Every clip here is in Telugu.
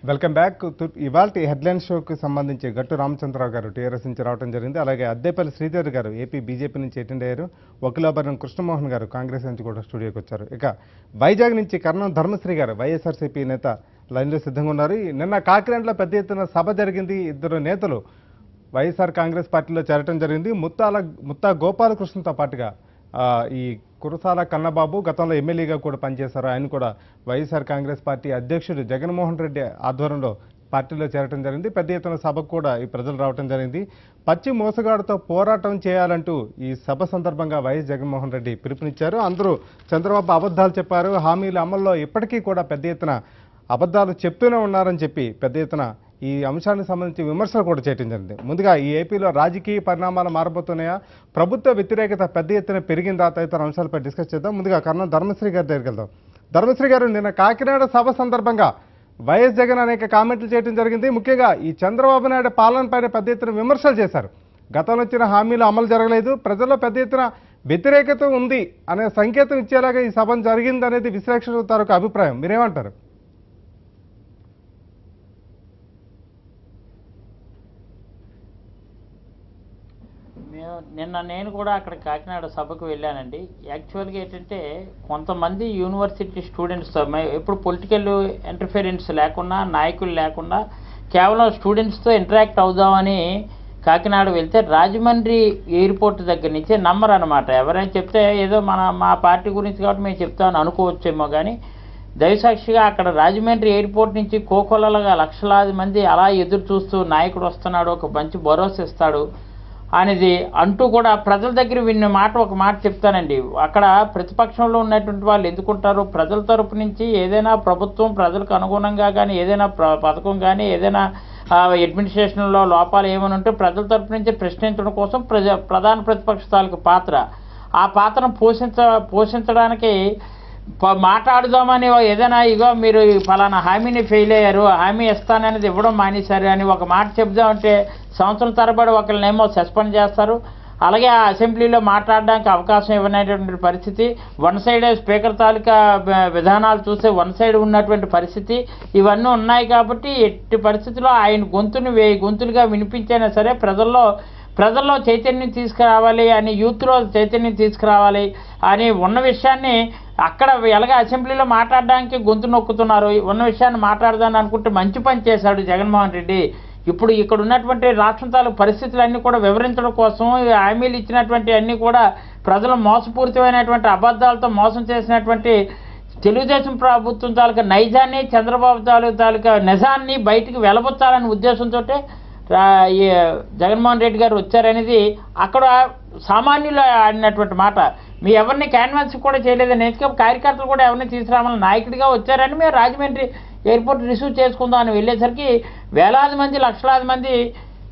Welcome back. ఇవాళ హెడ్లైన్ షోకి సంబంధించి గట్టు రామచంద్రరావు గారు టీఆర్ఎస్ నుంచి రావడం జరిగింది. అలాగే అద్దేపల్లి శ్రీధర్ గారు ఏపీ బీజేపీ నుంచి అటెండ్ అయ్యారు. వకీలాభరణం కృష్ణమోహన్ గారు కాంగ్రెస్ నుంచి కూడా స్టూడియోకి వచ్చారు. ఇక వైజాగ్ నుంచి కర్ణం ధర్మశ్రీ గారు వైఎస్ఆర్సీపీ నేత లైన్లో సిద్ధంగా ఉన్నారు. నిన్న కాకినాడలో పెద్ద ఎత్తున సభ జరిగింది. ఇద్దరు నేతలు వైఎస్ఆర్ కాంగ్రెస్ పార్టీలో చేరటం జరిగింది. ముత్తా గోపాలకృష్ణతో పాటుగా ఈ కురసాల కన్నబాబు గతంలో ఎమ్మెల్యేగా కూడా పనిచేశారు. ఆయన కూడా వైఎస్ఆర్ కాంగ్రెస్ పార్టీ అధ్యక్షుడు జగన్మోహన్ రెడ్డి ఆధ్వర్యంలో పార్టీలో చేరటం జరిగింది. పెద్ద ఎత్తున సభకు కూడా ఈ ప్రజలు రావడం జరిగింది. పచ్చి మోసగాడుతో పోరాటం చేయాలంటూ ఈ సభ సందర్భంగా వైఎస్ జగన్మోహన్ రెడ్డి పిలుపునిచ్చారు. అందరూ చంద్రబాబు అబద్ధాలు చెప్పారు, హామీల అమల్లో ఇప్పటికీ కూడా పెద్ద ఎత్తున అబద్ధాలు చెప్తూనే ఉన్నారని చెప్పి పెద్ద ఎత్తున ఈ అంశానికి సంబంధించి విమర్శలు కూడా చేయడం జరిగింది. ముందుగా ఈ ఏపీలో రాజకీయ పరిణామాలు మారబోతున్నాయా, ప్రభుత్వ వ్యతిరేకత పెద్ద ఎత్తున పెరిగిందా తదితర అంశాలపై డిస్కస్ చేద్దాం. ముందుగా కర్ణం ధర్మశ్రీ గారి దగ్గరికి వెళ్దాం. ధర్మశ్రీ గారు, నిన్న కాకినాడ సభ సందర్భంగా వైఎస్ జగన్ అనేక కామెంట్లు చేయడం జరిగింది. ముఖ్యంగా ఈ చంద్రబాబు నాయుడు పాలనపైన పెద్ద ఎత్తున విమర్శలు చేశారు. గతంలో ఇచ్చిన హామీలు అమలు జరగలేదు, ప్రజల్లో పెద్ద ఎత్తున వ్యతిరేకత ఉంది అనే సంకేతం ఇచ్చేలాగా ఈ సభ జరిగింది అనేది విశ్లేషకుల తాలూకు అభిప్రాయం. మీరేమంటారు? నిన్న నేను కూడా అక్కడ కాకినాడ సభకు వెళ్ళానండి. యాక్చువల్గా ఏంటంటే కొంతమంది యూనివర్సిటీ స్టూడెంట్స్తో ఎప్పుడు పొలిటికల్ ఇంటర్ఫిరెన్స్ లేకుండా, నాయకులు లేకుండా కేవలం స్టూడెంట్స్తో ఇంటరాక్ట్ అవుదామని కాకినాడ వెళ్తే రాజమండ్రి ఎయిర్పోర్ట్ దగ్గర నుంచే నమ్మరు అనమాట. ఎవరైనా చెప్తే ఏదో మా పార్టీ గురించి కాబట్టి మేము చెప్తామని అనుకోవచ్చేమో, కానీ దయసాక్షిగా అక్కడ రాజమండ్రి ఎయిర్పోర్ట్ నుంచి కోకొల్లలుగా లక్షలాది మంది అలా ఎదురు చూస్తూ నాయకుడు వస్తున్నాడు, ఒక మంచి భరోసా ఇస్తాడు అనేది అంటూ కూడా ప్రజల దగ్గర విన్న ఒక మాట చెప్తానండి. అక్కడ ప్రతిపక్షంలో ఉన్నటువంటి వాళ్ళు ఎందుకుంటారు, ప్రజల తరపు నుంచి ఏదైనా ప్రభుత్వం ప్రజలకు అనుగుణంగా కానీ ఏదైనా పథకం కానీ ఏదైనా అడ్మినిస్ట్రేషన్లో లోపాలు ఏమైనా ఉంటే ప్రజల తరపు నుంచి ప్రశ్నించడం కోసం ప్రధాన ప్రతిపక్ష తాలూకు పాత్ర, ఆ పాత్రను పోషించడానికి మాట్లాడుదామని ఏదైనా ఇగో మీరు ఫలానా హామీని ఫెయిల్ అయ్యారు, హామీ ఇస్తాననేది ఇవ్వడం మానేశారు అని ఒక మాట చెప్దామంటే సంవత్సరం తరబడి ఒకరినేమో సస్పెండ్ చేస్తారు. అలాగే ఆ అసెంబ్లీలో మాట్లాడడానికి అవకాశం ఇవ్వనటువంటి పరిస్థితి, వన్ సైడ్ స్పీకర్ తాలూకా విధానాలు చూస్తే వన్ సైడ్ ఉన్నటువంటి పరిస్థితి ఇవన్నీ ఉన్నాయి. కాబట్టి ఎట్టి పరిస్థితుల్లో ఆయన గొంతుని 1000 గొంతులుగా వినిపించైనా సరే ప్రజల్లో చైతన్యం తీసుకురావాలి అని, యూత్లో చైతన్యం తీసుకురావాలి అని ఉన్న విషయాన్ని అక్కడ ఎలాగ అసెంబ్లీలో మాట్లాడడానికి గొంతు నొక్కుతున్నారు. ఉన్న విషయాన్ని మాట్లాడదాన్ని అనుకుంటే మంచి పని చేశాడు జగన్మోహన్ రెడ్డి. ఇప్పుడు ఇక్కడ ఉన్నటువంటి రాష్ట్రం తాలూకు పరిస్థితులన్నీ కూడా వివరించడం కోసం హామీలు ఇచ్చినటువంటి అన్నీ కూడా ప్రజలు మోసపూరితమైనటువంటి అబద్ధాలతో మోసం చేసినటువంటి తెలుగుదేశం ప్రభుత్వం తాలూకా నైజాన్ని, చంద్రబాబు తాలూకా నిజాన్ని బయటికి వెలబుచ్చాలనే ఉద్దేశంతో జగన్మోహన్ రెడ్డి గారు వచ్చారనేది అక్కడ సామాన్యులు ఆడినటువంటి మాట. మీ ఎవరిని క్యాన్వాన్స్ కూడా చేయలేదని, ఎందుకంటే కార్యకర్తలు కూడా ఎవరిని తీసుకురావాలని నాయకుడిగా వచ్చారని మేము రాజమండ్రి ఎయిర్పోర్ట్ రిసీవ్ చేసుకుందాం అని వెళ్ళేసరికి వేలాది మంది, లక్షలాది మంది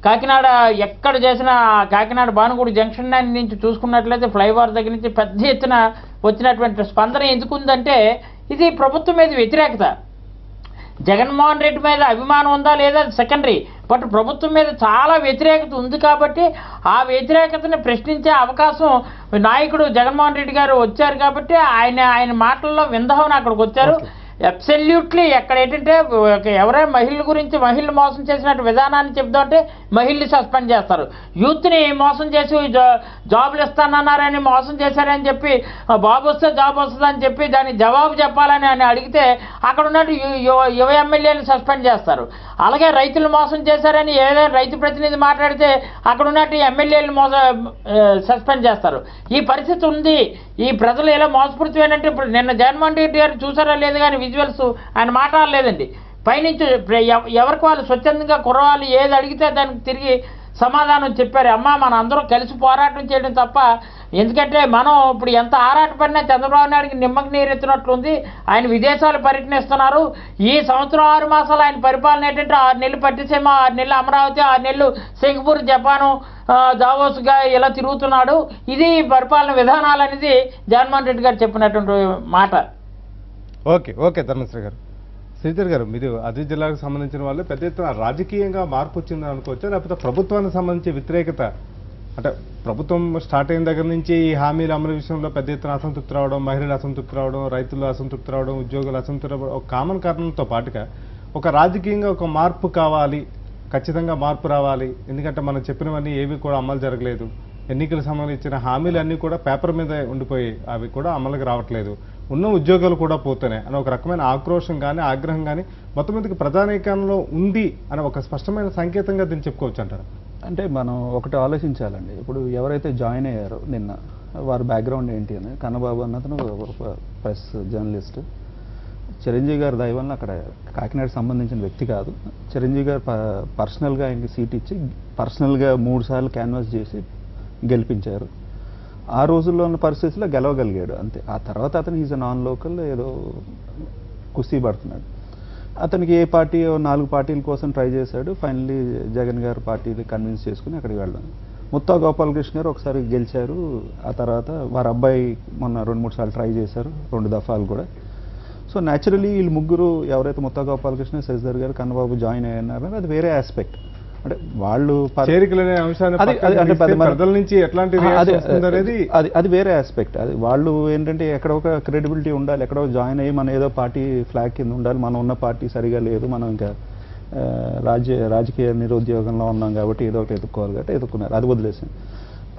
కాకినాడ ఎక్కడ చేసినా కాకినాడ భానుగుడి జంక్షన్ నుంచి చూసుకున్నట్లయితే ఫ్లైఓవర్ దగ్గర నుంచి పెద్ద ఎత్తున వచ్చినటువంటి స్పందన ఎందుకుందంటే ఇది ప్రభుత్వం మీద వ్యతిరేకత. జగన్మోహన్ రెడ్డి మీద అభిమానం ఉందా లేదా సెకండరీ, బట్ ప్రభుత్వం మీద చాలా వ్యతిరేకత ఉంది. కాబట్టి ఆ వ్యతిరేకతని ప్రశ్నించే అవకాశం నాయకుడు జగన్మోహన్ రెడ్డి గారు వచ్చారు. కాబట్టి ఆయన మాటల్లో విందామని అక్కడికి వచ్చారు. అబ్సల్యూట్లీ ఎక్కడ ఏంటంటే ఎవరైనా మహిళలు మోసం చేసినట్టు విధానాన్ని చెప్దామంటే మహిళని సస్పెండ్ చేస్తారు, యూత్ని మోసం చేసి జాబులు ఇస్తానన్నారని మోసం చేశారని చెప్పి బాబు వస్తే జాబ్ వస్తుందని చెప్పి దానికి జవాబు చెప్పాలని అని అడిగితే అక్కడ ఉన్నట్టు యువ ఎమ్మెల్యేని సస్పెండ్ చేస్తారు. అలాగే రైతులు మోసం చేశారని ఏదైనా రైతు ప్రతినిధి మాట్లాడితే అక్కడ ఉన్నట్టు ఎమ్మెల్యేలు సస్పెండ్ చేస్తారు. ఈ పరిస్థితి ఉంది. ఈ ప్రజలు ఎలా మోసపూరితమేనంటే ఇప్పుడు నిన్న జగన్మోహన్ రెడ్డి గారు చూసారా లేదు కానీ విజువల్స్ ఆయన మాట్లాడలేదండి. పైనుంచి ఎవరికి వాళ్ళు స్వచ్ఛందంగా కుర్రవాళ్ళు ఏది అడిగితే దానికి తిరిగి సమాధానం చెప్పారు. అమ్మ మన అందరం కలిసి పోరాటం చేయడం తప్ప, ఎందుకంటే మనం ఇప్పుడు ఎంత ఆరాటపడినా చంద్రబాబు నాయుడికి నిమ్మకి నీరెత్తినట్లుంది. ఆయన విదేశాలు పర్యటనిస్తున్నారు. ఈ సంవత్సరం 6 మాసాలు ఆయన పరిపాలన ఏంటంటే 6 నెలలు పట్టిసీమ, 6 నెలలు అమరావతి, 6 నెలలు సింగపూర్, జపాను, దావోస్గా ఇలా తిరుగుతున్నాడు. ఇది పరిపాలన విధానాలు అనేది జగన్మోహన్ రెడ్డి గారు చెప్పినటువంటి మాట. ఓకే ధర్మశ్రీ గారు. శ్రీధర్ గారు, మీరు అదే జిల్లాకు సంబంధించిన వాళ్ళు పెద్ద ఎత్తున రాజకీయంగా మార్పు వచ్చిందని అనుకోవచ్చా, లేకపోతే ప్రభుత్వానికి సంబంధించి వ్యతిరేకత అంటే ప్రభుత్వం స్టార్ట్ అయిన దగ్గర నుంచి ఈ హామీల అమలు విషయంలో పెద్ద ఎత్తున అసంతృప్తి రావడం, మహిళలు అసంతృప్తి రావడం, రైతులు అసంతృప్తి రావడం, ఉద్యోగులు అసంతృప్తి రావడం ఒక కామన్ కారణంతో పాటుగా ఒక రాజకీయంగా ఒక మార్పు కావాలి, ఖచ్చితంగా మార్పు రావాలి, ఎందుకంటే మనం చెప్పినవన్నీ ఏవి కూడా అమలు జరగలేదు, ఎన్నికలకు సంబంధించిన హామీలు అన్నీ కూడా పేపర్ మీద ఉండిపోయి అవి కూడా అమలుకి రావట్లేదు, ఉన్న ఉద్యోగాలు కూడా పోతున్నాయి అని ఒక రకమైన ఆక్రోషం కానీ ఆగ్రహం కానీ మొత్తం మీదకి ప్రజానీకంలో ఉంది అని ఒక స్పష్టమైన సంకేతంగా దీన్ని చెప్పుకోవచ్చు అంటారు. అంటే మనం ఒకటి ఆలోచించాలండి. ఇప్పుడు ఎవరైతే జాయిన్ అయ్యారో నిన్న, వారి బ్యాక్గ్రౌండ్ ఏంటి అని, కన్నబాబు అన్నతను ప్రెస్ జర్నలిస్ట్. చిరంజీవి గారి దయ వల్ల అక్కడ కాకినాడకు సంబంధించిన వ్యక్తి కాదు. చిరంజీవి గారు పర్సనల్గా ఆయనకి సీట్ ఇచ్చి పర్సనల్గా 3 సార్లు క్యాన్వాస్ చేసి గెలిపించారు. ఆ రోజుల్లో ఉన్న పరిస్థితుల్లో గెలవగలిగాడు అంతే. ఆ తర్వాత అతను ఈజ్ నాన్ లోకల్ ఏదో కుస్తీ పడుతున్నాడు. అతనికి ఏ పార్టీ 4 పార్టీల కోసం ట్రై చేశాడు. ఫైనల్లీ జగన్ గారు పార్టీని కన్విన్స్ చేసుకుని అక్కడికి వెళ్ళాను. ముత్తా గోపాలకృష్ణ గారు ఒకసారి గెలిచారు. ఆ తర్వాత వారి అబ్బాయి మొన్న 2-3 సార్లు ట్రై చేశారు, 2 దఫాలు కూడా. సో న్యాచురలీ వీళ్ళు ముగ్గురు ఎవరైతే ముత్తా గోపాలకృష్ణ, శశిధర్ గారు, కన్నబాబు జాయిన్ అయ్యారో అది వేరే ఆస్పెక్ట్. అంటే వాళ్ళు చేరికలనే అంశాన్ని ప్రజల నుంచి ఎట్లాంటి అది వేరే ఆస్పెక్ట్. అది వాళ్ళు ఏంటంటే ఎక్కడో ఒక క్రెడిబిలిటీ ఉండాలి, ఎక్కడో జాయిన్ అయ్యి మన ఏదో పార్టీ ఫ్లాగ్ కింద ఉండాలి, మనం ఉన్న పార్టీ సరిగా లేదు, మనం ఇంకా రాజకీయ నిరుద్యోగంలో ఉన్నాం కాబట్టి ఏదో ఒకటి ఎదుర్కోవాలి కాబట్టి ఎదుర్కొన్నారు. అది వదిలేసింది.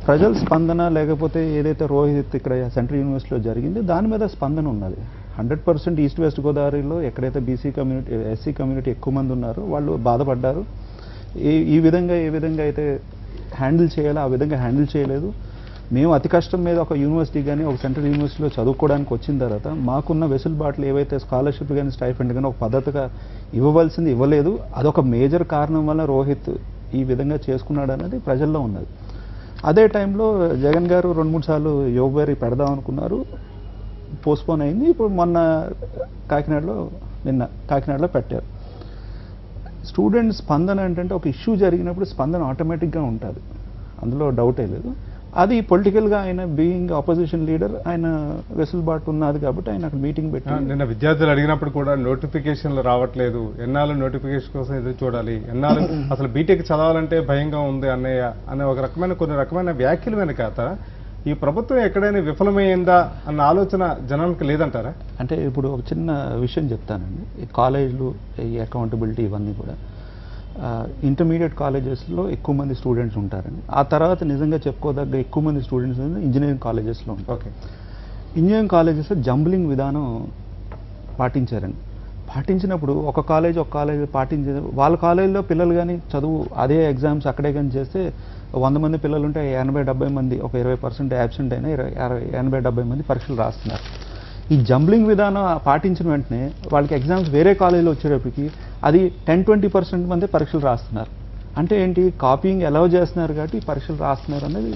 ప్రజల స్పందన లేకపోతే ఏదైతే రోహిత్ ఇక్కడ సెంట్రల్ యూనివర్సిటీలో జరిగింది దాని మీద స్పందన ఉన్నది. 100% ఈస్ట్ వెస్ట్ గోదావరిలో ఎక్కడైతే బీసీ కమ్యూనిటీ, ఎస్సీ కమ్యూనిటీ ఎక్కువ మంది ఉన్నారో వాళ్ళు బాధపడ్డారు. ఏ విధంగా అయితే హ్యాండిల్ చేయాలో ఆ విధంగా హ్యాండిల్ చేయలేదు. మేము అతి కష్టం మీద ఒక యూనివర్సిటీ కానీ ఒక సెంట్రల్ యూనివర్సిటీలో చదువుకోవడానికి వచ్చిన తర్వాత మాకున్న వెసులుబాట్లు ఏవైతే స్కాలర్షిప్ కానీ స్టైఫండ్ కానీ ఒక పద్ధతిగా ఇవ్వవలసింది ఇవ్వలేదు. అదొక మేజర్ కారణం వల్ల రోహిత్ ఈ విధంగా చేసుకున్నాడు అనేది ప్రజల్లో ఉన్నది. అదే టైంలో జగన్ గారు 2-3 సార్లు యోగవేరి పెడదాం అనుకున్నారు, పోస్ట్పోన్ అయింది. ఇప్పుడు మొన్న కాకినాడలో పెట్టారు. స్టూడెంట్ స్పందన ఏంటంటే ఒక ఇష్యూ జరిగినప్పుడు స్పందన ఆటోమేటిక్గా ఉంటుంది, అందులో డౌటే లేదు. అది పొలిటికల్గా ఆయన బీయింగ్ ఆపోజిషన్ లీడర్ ఆయన వెసులుబాటు ఉన్నది కాబట్టి ఆయన అక్కడ మీటింగ్ పెట్టి నిన్న విద్యార్థులు అడిగినప్పుడు కూడా నోటిఫికేషన్లు రావట్లేదు, ఎన్నాళ్ళు నోటిఫికేషన్ కోసం ఎదురు చూడాలి, ఎన్నాళ్ళు అసలు బీటెక్ చదవాలంటే భయంగా ఉంది అన్నయ్య అనే ఒక రకమైన కొన్ని రకమైన వ్యాఖ్యలు వెనకాత ఈ ప్రభుత్వం ఎక్కడైనా విఫలమైందా అన్న ఆలోచన జనానికి లేదంటారా? అంటే ఇప్పుడు ఒక చిన్న విషయం చెప్తానండి. ఈ కాలేజీలు, ఈ అకౌంటబిలిటీ ఇవన్నీ కూడా ఇంటర్మీడియట్ కాలేజెస్లో ఎక్కువ మంది స్టూడెంట్స్ ఉంటారండి. ఆ తర్వాత నిజంగా చెప్పుకోదగ్గ ఎక్కువ మంది స్టూడెంట్స్ ఇంజనీరింగ్ కాలేజెస్లో ఉంటారు. ఓకే, ఇంజనీరింగ్ కాలేజెస్లో జంబ్లింగ్ విధానం పాటించారండి. పాటించినప్పుడు ఒక కాలేజ్ పాటించే వాళ్ళ కాలేజీలో పిల్లలు కానీ చదువు అదే ఎగ్జామ్స్ అక్కడే కానీ చేస్తే 100 మంది పిల్లలు ఉంటే 80-70 మంది, ఒక 20% యాబ్సెంట్ అయినా 80-70 మంది పరీక్షలు రాస్తున్నారు. ఈ జంబ్లింగ్ విధానం పాటించిన వెంటనే వాళ్ళకి ఎగ్జామ్స్ వేరే కాలేజీలో వచ్చేటప్పటికి అది 10-20% మంది పరీక్షలు రాస్తున్నారు. అంటే ఏంటి, కాపీయింగ్ అలౌ చేస్తున్నారు కాబట్టి పరీక్షలు రాస్తున్నారు అనేది.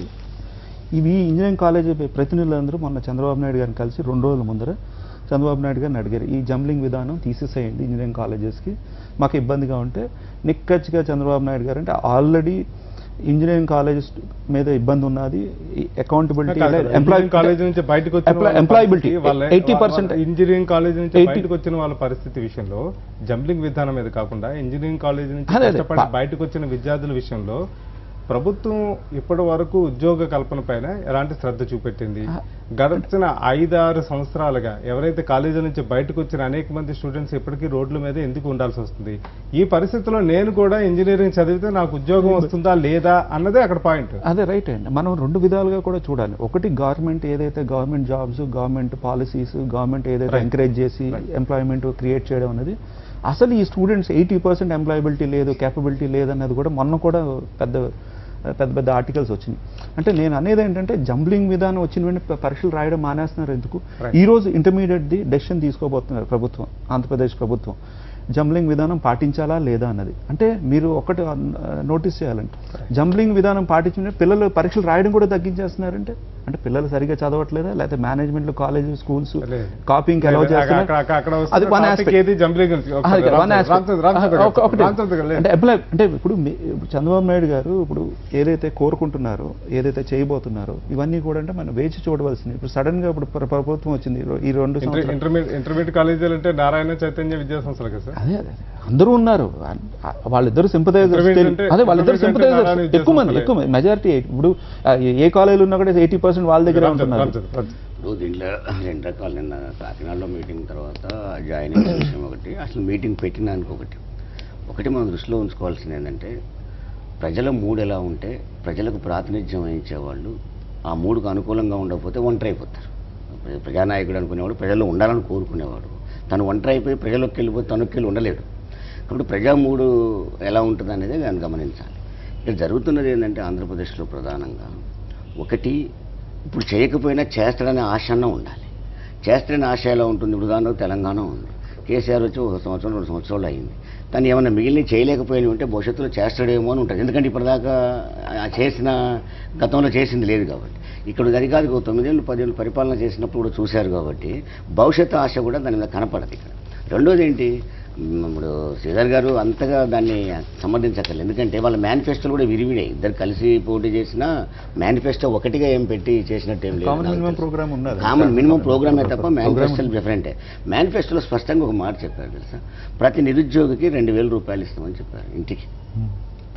ఇవి ఇంజనీరింగ్ కాలేజీ ప్రతినిధులందరూ మొన్న చంద్రబాబు నాయుడు గారిని కలిసి 2 రోజుల ముందర చంద్రబాబు నాయుడు గారిని అడిగారు, ఈ జంబ్లింగ్ విధానం తీసేసేయండి ఇంజనీరింగ్ కాలేజెస్కి, మాకు ఇబ్బందిగా ఉంటే. నిక్కచ్చిగా చంద్రబాబు నాయుడు గారు అంటే ఆల్రెడీ ఇంజనీరింగ్ కాలేజెస్ మీద ఇబ్బంది ఉన్నది, అకౌంటబిలిటీ, కాలేజ్ నుంచి బయటకు ఎంప్లాయబిలిటీ 80% ఇంజనీరింగ్ కాలేజ్ నుంచి బయటకు వచ్చిన వాళ్ళ పరిస్థితి విషయంలో జంబ్లింగ్ విధానం మీద కాకుండా ఇంజనీరింగ్ కాలేజ్ నుంచి కష్టపడి బయటకు వచ్చిన విద్యార్థుల విషయంలో ప్రభుత్వం ఇప్పటి వరకు ఉద్యోగ కల్పన పైన ఎలాంటి శ్రద్ధ చూపెట్టింది? గడిచిన 5-6 సంవత్సరాలుగా ఎవరైతే కాలేజీల నుంచి బయటకు వచ్చిన అనేక మంది స్టూడెంట్స్ ఇప్పటికీ రోడ్ల మీద ఎందుకు ఉండాల్సి వస్తుంది? ఈ పరిస్థితుల్లో నేను కూడా ఇంజనీరింగ్ చదివితే నాకు ఉద్యోగం వస్తుందా లేదా అన్నదే అక్కడ పాయింట్. అదే రైట్ అండి. మనం 2 విధాలుగా కూడా చూడాలి. ఒకటి గవర్నమెంట్ ఏదైతే government jobs, government policies, government ఏదైతే ఎంకరేజ్ చేసి ఎంప్లాయ్మెంట్ క్రియేట్ చేయడం అనేది, అసలు ఈ స్టూడెంట్స్ 80% ఎంప్లాయబిలిటీ లేదు, కేపబిలిటీ లేదన్నది కూడా మొన్న కూడా పెద్ద ఆర్టికల్స్ వచ్చినాయి. అంటే నేను అనేది ఏంటంటే జంబ్లింగ్ విధానం వచ్చిన వెంటనే పరీక్షలు రాయడం మానేస్తున్నారు ఎందుకు? ఈరోజు ఇంటర్మీడియట్ది డెసిషన్ తీసుకోబోతున్నారు ప్రభుత్వం, ఆంధ్రప్రదేశ్ ప్రభుత్వం. జంబ్లింగ్ విధానం పాటించాలా లేదా అన్నది. అంటే మీరు ఒకటి నోటీస్ చేయాలంటే జంబ్లింగ్ విధానం పాటించిన పిల్లలు పరీక్షలు రాయడం కూడా తగ్గించేస్తున్నారంటే అంటే పిల్లలు సరిగ్గా చదవట్లేదా, లేకపోతే మేనేజ్మెంట్లో కాలేజ్ స్కూల్స్ కాపీయింగ్ అలౌ చేస్తున్నారు. అంటే ఇప్పుడు చంద్రబాబు నాయుడు గారు ఇప్పుడు ఏదైతే కోరుకుంటున్నారో, ఏదైతే చేయబోతున్నారో ఇవన్నీ కూడా అంటే మనం వేచి చూడవలసింది. ఇప్పుడు సడన్ గా ఇప్పుడు ప్రభుత్వం వచ్చింది ఈ 2 ఇంటర్మీడియట్ కాలేజీలు అంటే నారాయణ చైతన్య విద్యా సంస్థలు కదా సార్? అదే అందరూ ఉన్నారు, వాళ్ళిద్దరు సింపథైజర్స్. అదే వాళ్ళిద్దరు సింపథైజర్స్ ఎక్కువ మంది మెజారిటీ. ఇప్పుడు ఏ కాలేజీలో ఉన్నా కూడా 80% వాళ్ళ దగ్గర ఉంటున్నారు. ఇప్పుడు దీంట్లో రెండు రకాలు. నిన్న కాకినాడలో మీటింగ్ తర్వాత జాయిన్ అయిన విషయం ఒకటి, అసలు మీటింగ్ పెట్టినానికి ఒకటి మనం దృష్టిలో ఉంచుకోవాల్సింది ఏంటంటే, ప్రజల మూడు ఎలా ఉంటే ప్రజలకు ప్రాతినిధ్యం వహించేవాళ్ళు ఆ మూడుకు అనుకూలంగా ఉండకపోతే ఒంటరి అయిపోతారు. ప్రజానాయకుడు అనుకునేవాడు ప్రజల్లో ఉండాలని కోరుకునేవాడు, తను ఒంటరి అయిపోయి ప్రజల్లోకి వెళ్ళిపోతే తనకి ఉండలేడు. కాబట్టి ప్రజా మూడు ఎలా ఉంటుంది అనేది దాన్ని గమనించాలి. ఇక్కడ జరుగుతున్నది ఏంటంటే ఆంధ్రప్రదేశ్లో ప్రధానంగా ఒకటి, ఇప్పుడు చేయకపోయినా చేస్తాడనే ఆశ అన్న ఉండాలి. చేస్తాడనే ఆశ ఎలా ఉంటుంది? ఉదాహరణకు తెలంగాణ ఉంది, కేసీఆర్ వచ్చి 1 సంవత్సరం 2 సంవత్సరాలు అయింది. తను ఏమన్నా మిగిలిన చేయలేకపోయినా ఉంటే భవిష్యత్తులో చేస్తాడేమో అని ఉంటుంది. ఎందుకంటే ఇప్పటిదాకా చేసిన గతంలో చేసింది లేదు కాబట్టి. ఇక్కడ అది కాదు, 9 ఏళ్ళు 10 ఏళ్ళు పరిపాలన చేసినప్పుడు కూడా చూశారు కాబట్టి భవిష్యత్తు ఆశ కూడా దాని మీద కనపడదు ఇక్కడ. రెండోది ఏంటి, ఇప్పుడు శ్రీధర్ గారు అంతగా దాన్ని సమర్థించక్కర్లేదు. ఎందుకంటే వాళ్ళ మేనిఫెస్టోలు కూడా విరివిడే, ఇద్దరు కలిసి పోటీ చేసిన మేనిఫెస్టో ఒకటిగా ఏం పెట్టి చేసినట్టు ఏం లేదు. కామన్ మినిమం ప్రోగ్రామే తప్ప మేనిఫెస్టోలు డిఫరెంటే. మేనిఫెస్టోలో స్పష్టంగా ఒక మాట చెప్పారు తెలుసా, ప్రతి నిరుద్యోగికి 2,000 రూపాయలు ఇస్తామని చెప్పారు ఇంటికి.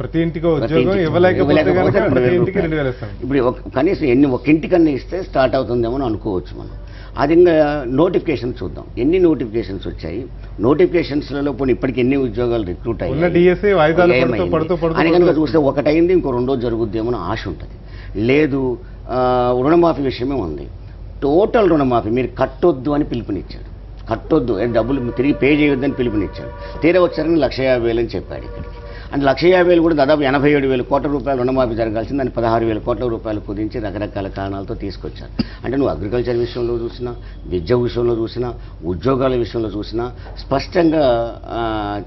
ప్రతి ఇంటికి ఉద్యోగం ఇవ్వలేకపోతే ఇప్పుడు కనీసం ఒక ఇంటికన్నా ఇస్తే స్టార్ట్ అవుతుందేమో అని అనుకోవచ్చు మనం. అది ఇంకా నోటిఫికేషన్ చూద్దాం, ఎన్ని నోటిఫికేషన్స్ వచ్చాయి, నోటిఫికేషన్స్లలో పోనీ ఇప్పటికి ఎన్ని ఉద్యోగాలు రిక్రూట్ అయ్యాయి అని కనుక చూస్తే ఒకటైంది, ఇంకో రెండో జరుగుద్దేమో అని ఆశ ఉంటుంది. లేదు రుణమాఫీ విషయమే ఉంది, టోటల్ రుణమాఫీ మీరు కట్టొద్దు అని పిలుపునిచ్చాడు. కట్టొద్దు, డబ్బులు తిరిగి పే చేయొద్దని పిలుపునిచ్చాడు. తీరా వచ్చారని 1,50,000 అని చెప్పాడు ఇక్కడికి. అంటే 1,50,000 కూడా దాదాపు 87,000 కోట్ల రూపాయలు రుణమాఫీ జరగాల్సింది, దాన్ని 16,000 కోట్ల రూపాయలు కుదించి రకరకాల కారణాలతో తీసుకొచ్చారు. అంటే నువ్వు అగ్రికల్చర్ విషయంలో చూసినా, విద్య విషయంలో చూసినా, ఉద్యోగాల విషయంలో చూసినా స్పష్టంగా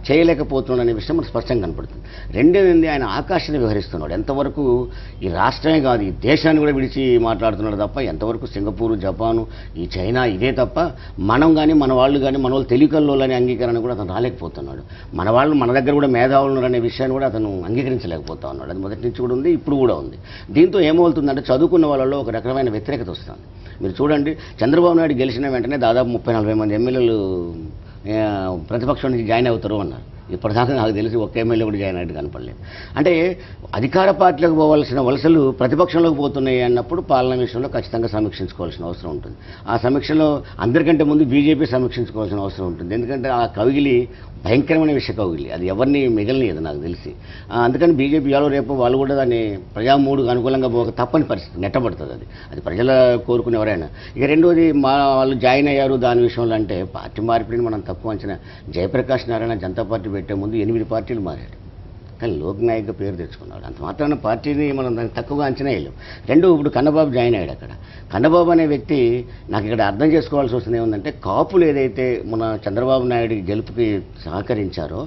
చేయలేకపోతున్నాడనే విషయం మనకు స్పష్టంగా కనపడుతుంది. రెండోది ఆయన ఆకాశాన్ని వ్యవహరిస్తున్నాడు. ఎంతవరకు ఈ రాష్ట్రమే కాదు ఈ దేశాన్ని కూడా విడిచి మాట్లాడుతున్నాడు తప్ప, ఎంతవరకు సింగపూరు, జపాను, ఈ చైనా ఇదే తప్ప మనం కానీ మన వాళ్ళు కానీ మన వాళ్ళు తెలివికల్లోని అంగీకరణ కూడా అతను రాలేకపోతున్నాడు. మన వాళ్ళు మన దగ్గర కూడా మేధావులు అనే విషయాన్ని కూడా అతను అంగీకరించలేకపోతా ఉన్నాడు. అది మొదటి నుంచి కూడా ఉంది, ఇప్పుడు కూడా ఉంది. దీంతో ఏమవుతుందంటే చదువుకున్న వాళ్ళలో ఒక రకమైన వ్యతిరేకత వస్తుంది. మీరు చూడండి, చంద్రబాబు నాయుడు గెలిచిన వెంటనే దాదాపు 30-40 మంది ఎమ్మెల్యేలు ప్రతిపక్షం నుంచి జాయిన్ అవుతారు అన్నారు. ఇప్పటిదాకా నాకు తెలిసి ఒక్క ఎమ్మెల్యే కూడా జాయిన్ అయ్యేది కనపడలేదు. అంటే అధికార పార్టీలకు పోవాల్సిన వలసలు ప్రతిపక్షంలోకి పోతున్నాయి అన్నప్పుడు పాలన విషయంలో ఖచ్చితంగా సమీక్షించుకోవాల్సిన అవసరం ఉంటుంది. ఆ సమీక్షలో అందరికంటే ముందు బీజేపీ సమీక్షించుకోవాల్సిన అవసరం ఉంటుంది. ఎందుకంటే ఆ కవిగిలి భయంకరమైన విషయ కవిగిలి, అది ఎవరిని మిగలలేదు నాకు తెలిసి. అందుకని బీజేపీ ఎవరో రేపు వాళ్ళు కూడా దాన్ని ప్రజామూడుకు అనుకూలంగా పోక తప్పని పరిస్థితి నెట్టబడుతుంది. అది ప్రజల కోరుకుని ఎవరైనా. ఇక రెండోది వాళ్ళు జాయిన్ అయ్యారు దాని విషయంలో అంటే పార్టీ మార్పిడిని మనం తక్కువ అంచనా. జయప్రకాష్ నారాయణ జనతా పార్టీ పెట్టే ముందు 8 పార్టీలు మారాడు, కానీ లోక్నాయక్గా పేరు తెచ్చుకున్నాడు. అంత మాత్రాన పార్టీని మనం దాన్ని తక్కువగా అంచనా వేయలేం. రెండు, ఇప్పుడు కన్నబాబు జాయిన్ అయ్యాడు అక్కడ. కన్నబాబు అనే వ్యక్తి నాకు ఇక్కడ అర్థం చేసుకోవాల్సి వస్తుంది ఏముందంటే, కాపులు ఏదైతే మన చంద్రబాబు నాయుడు గెలుపుకి సహకరించారో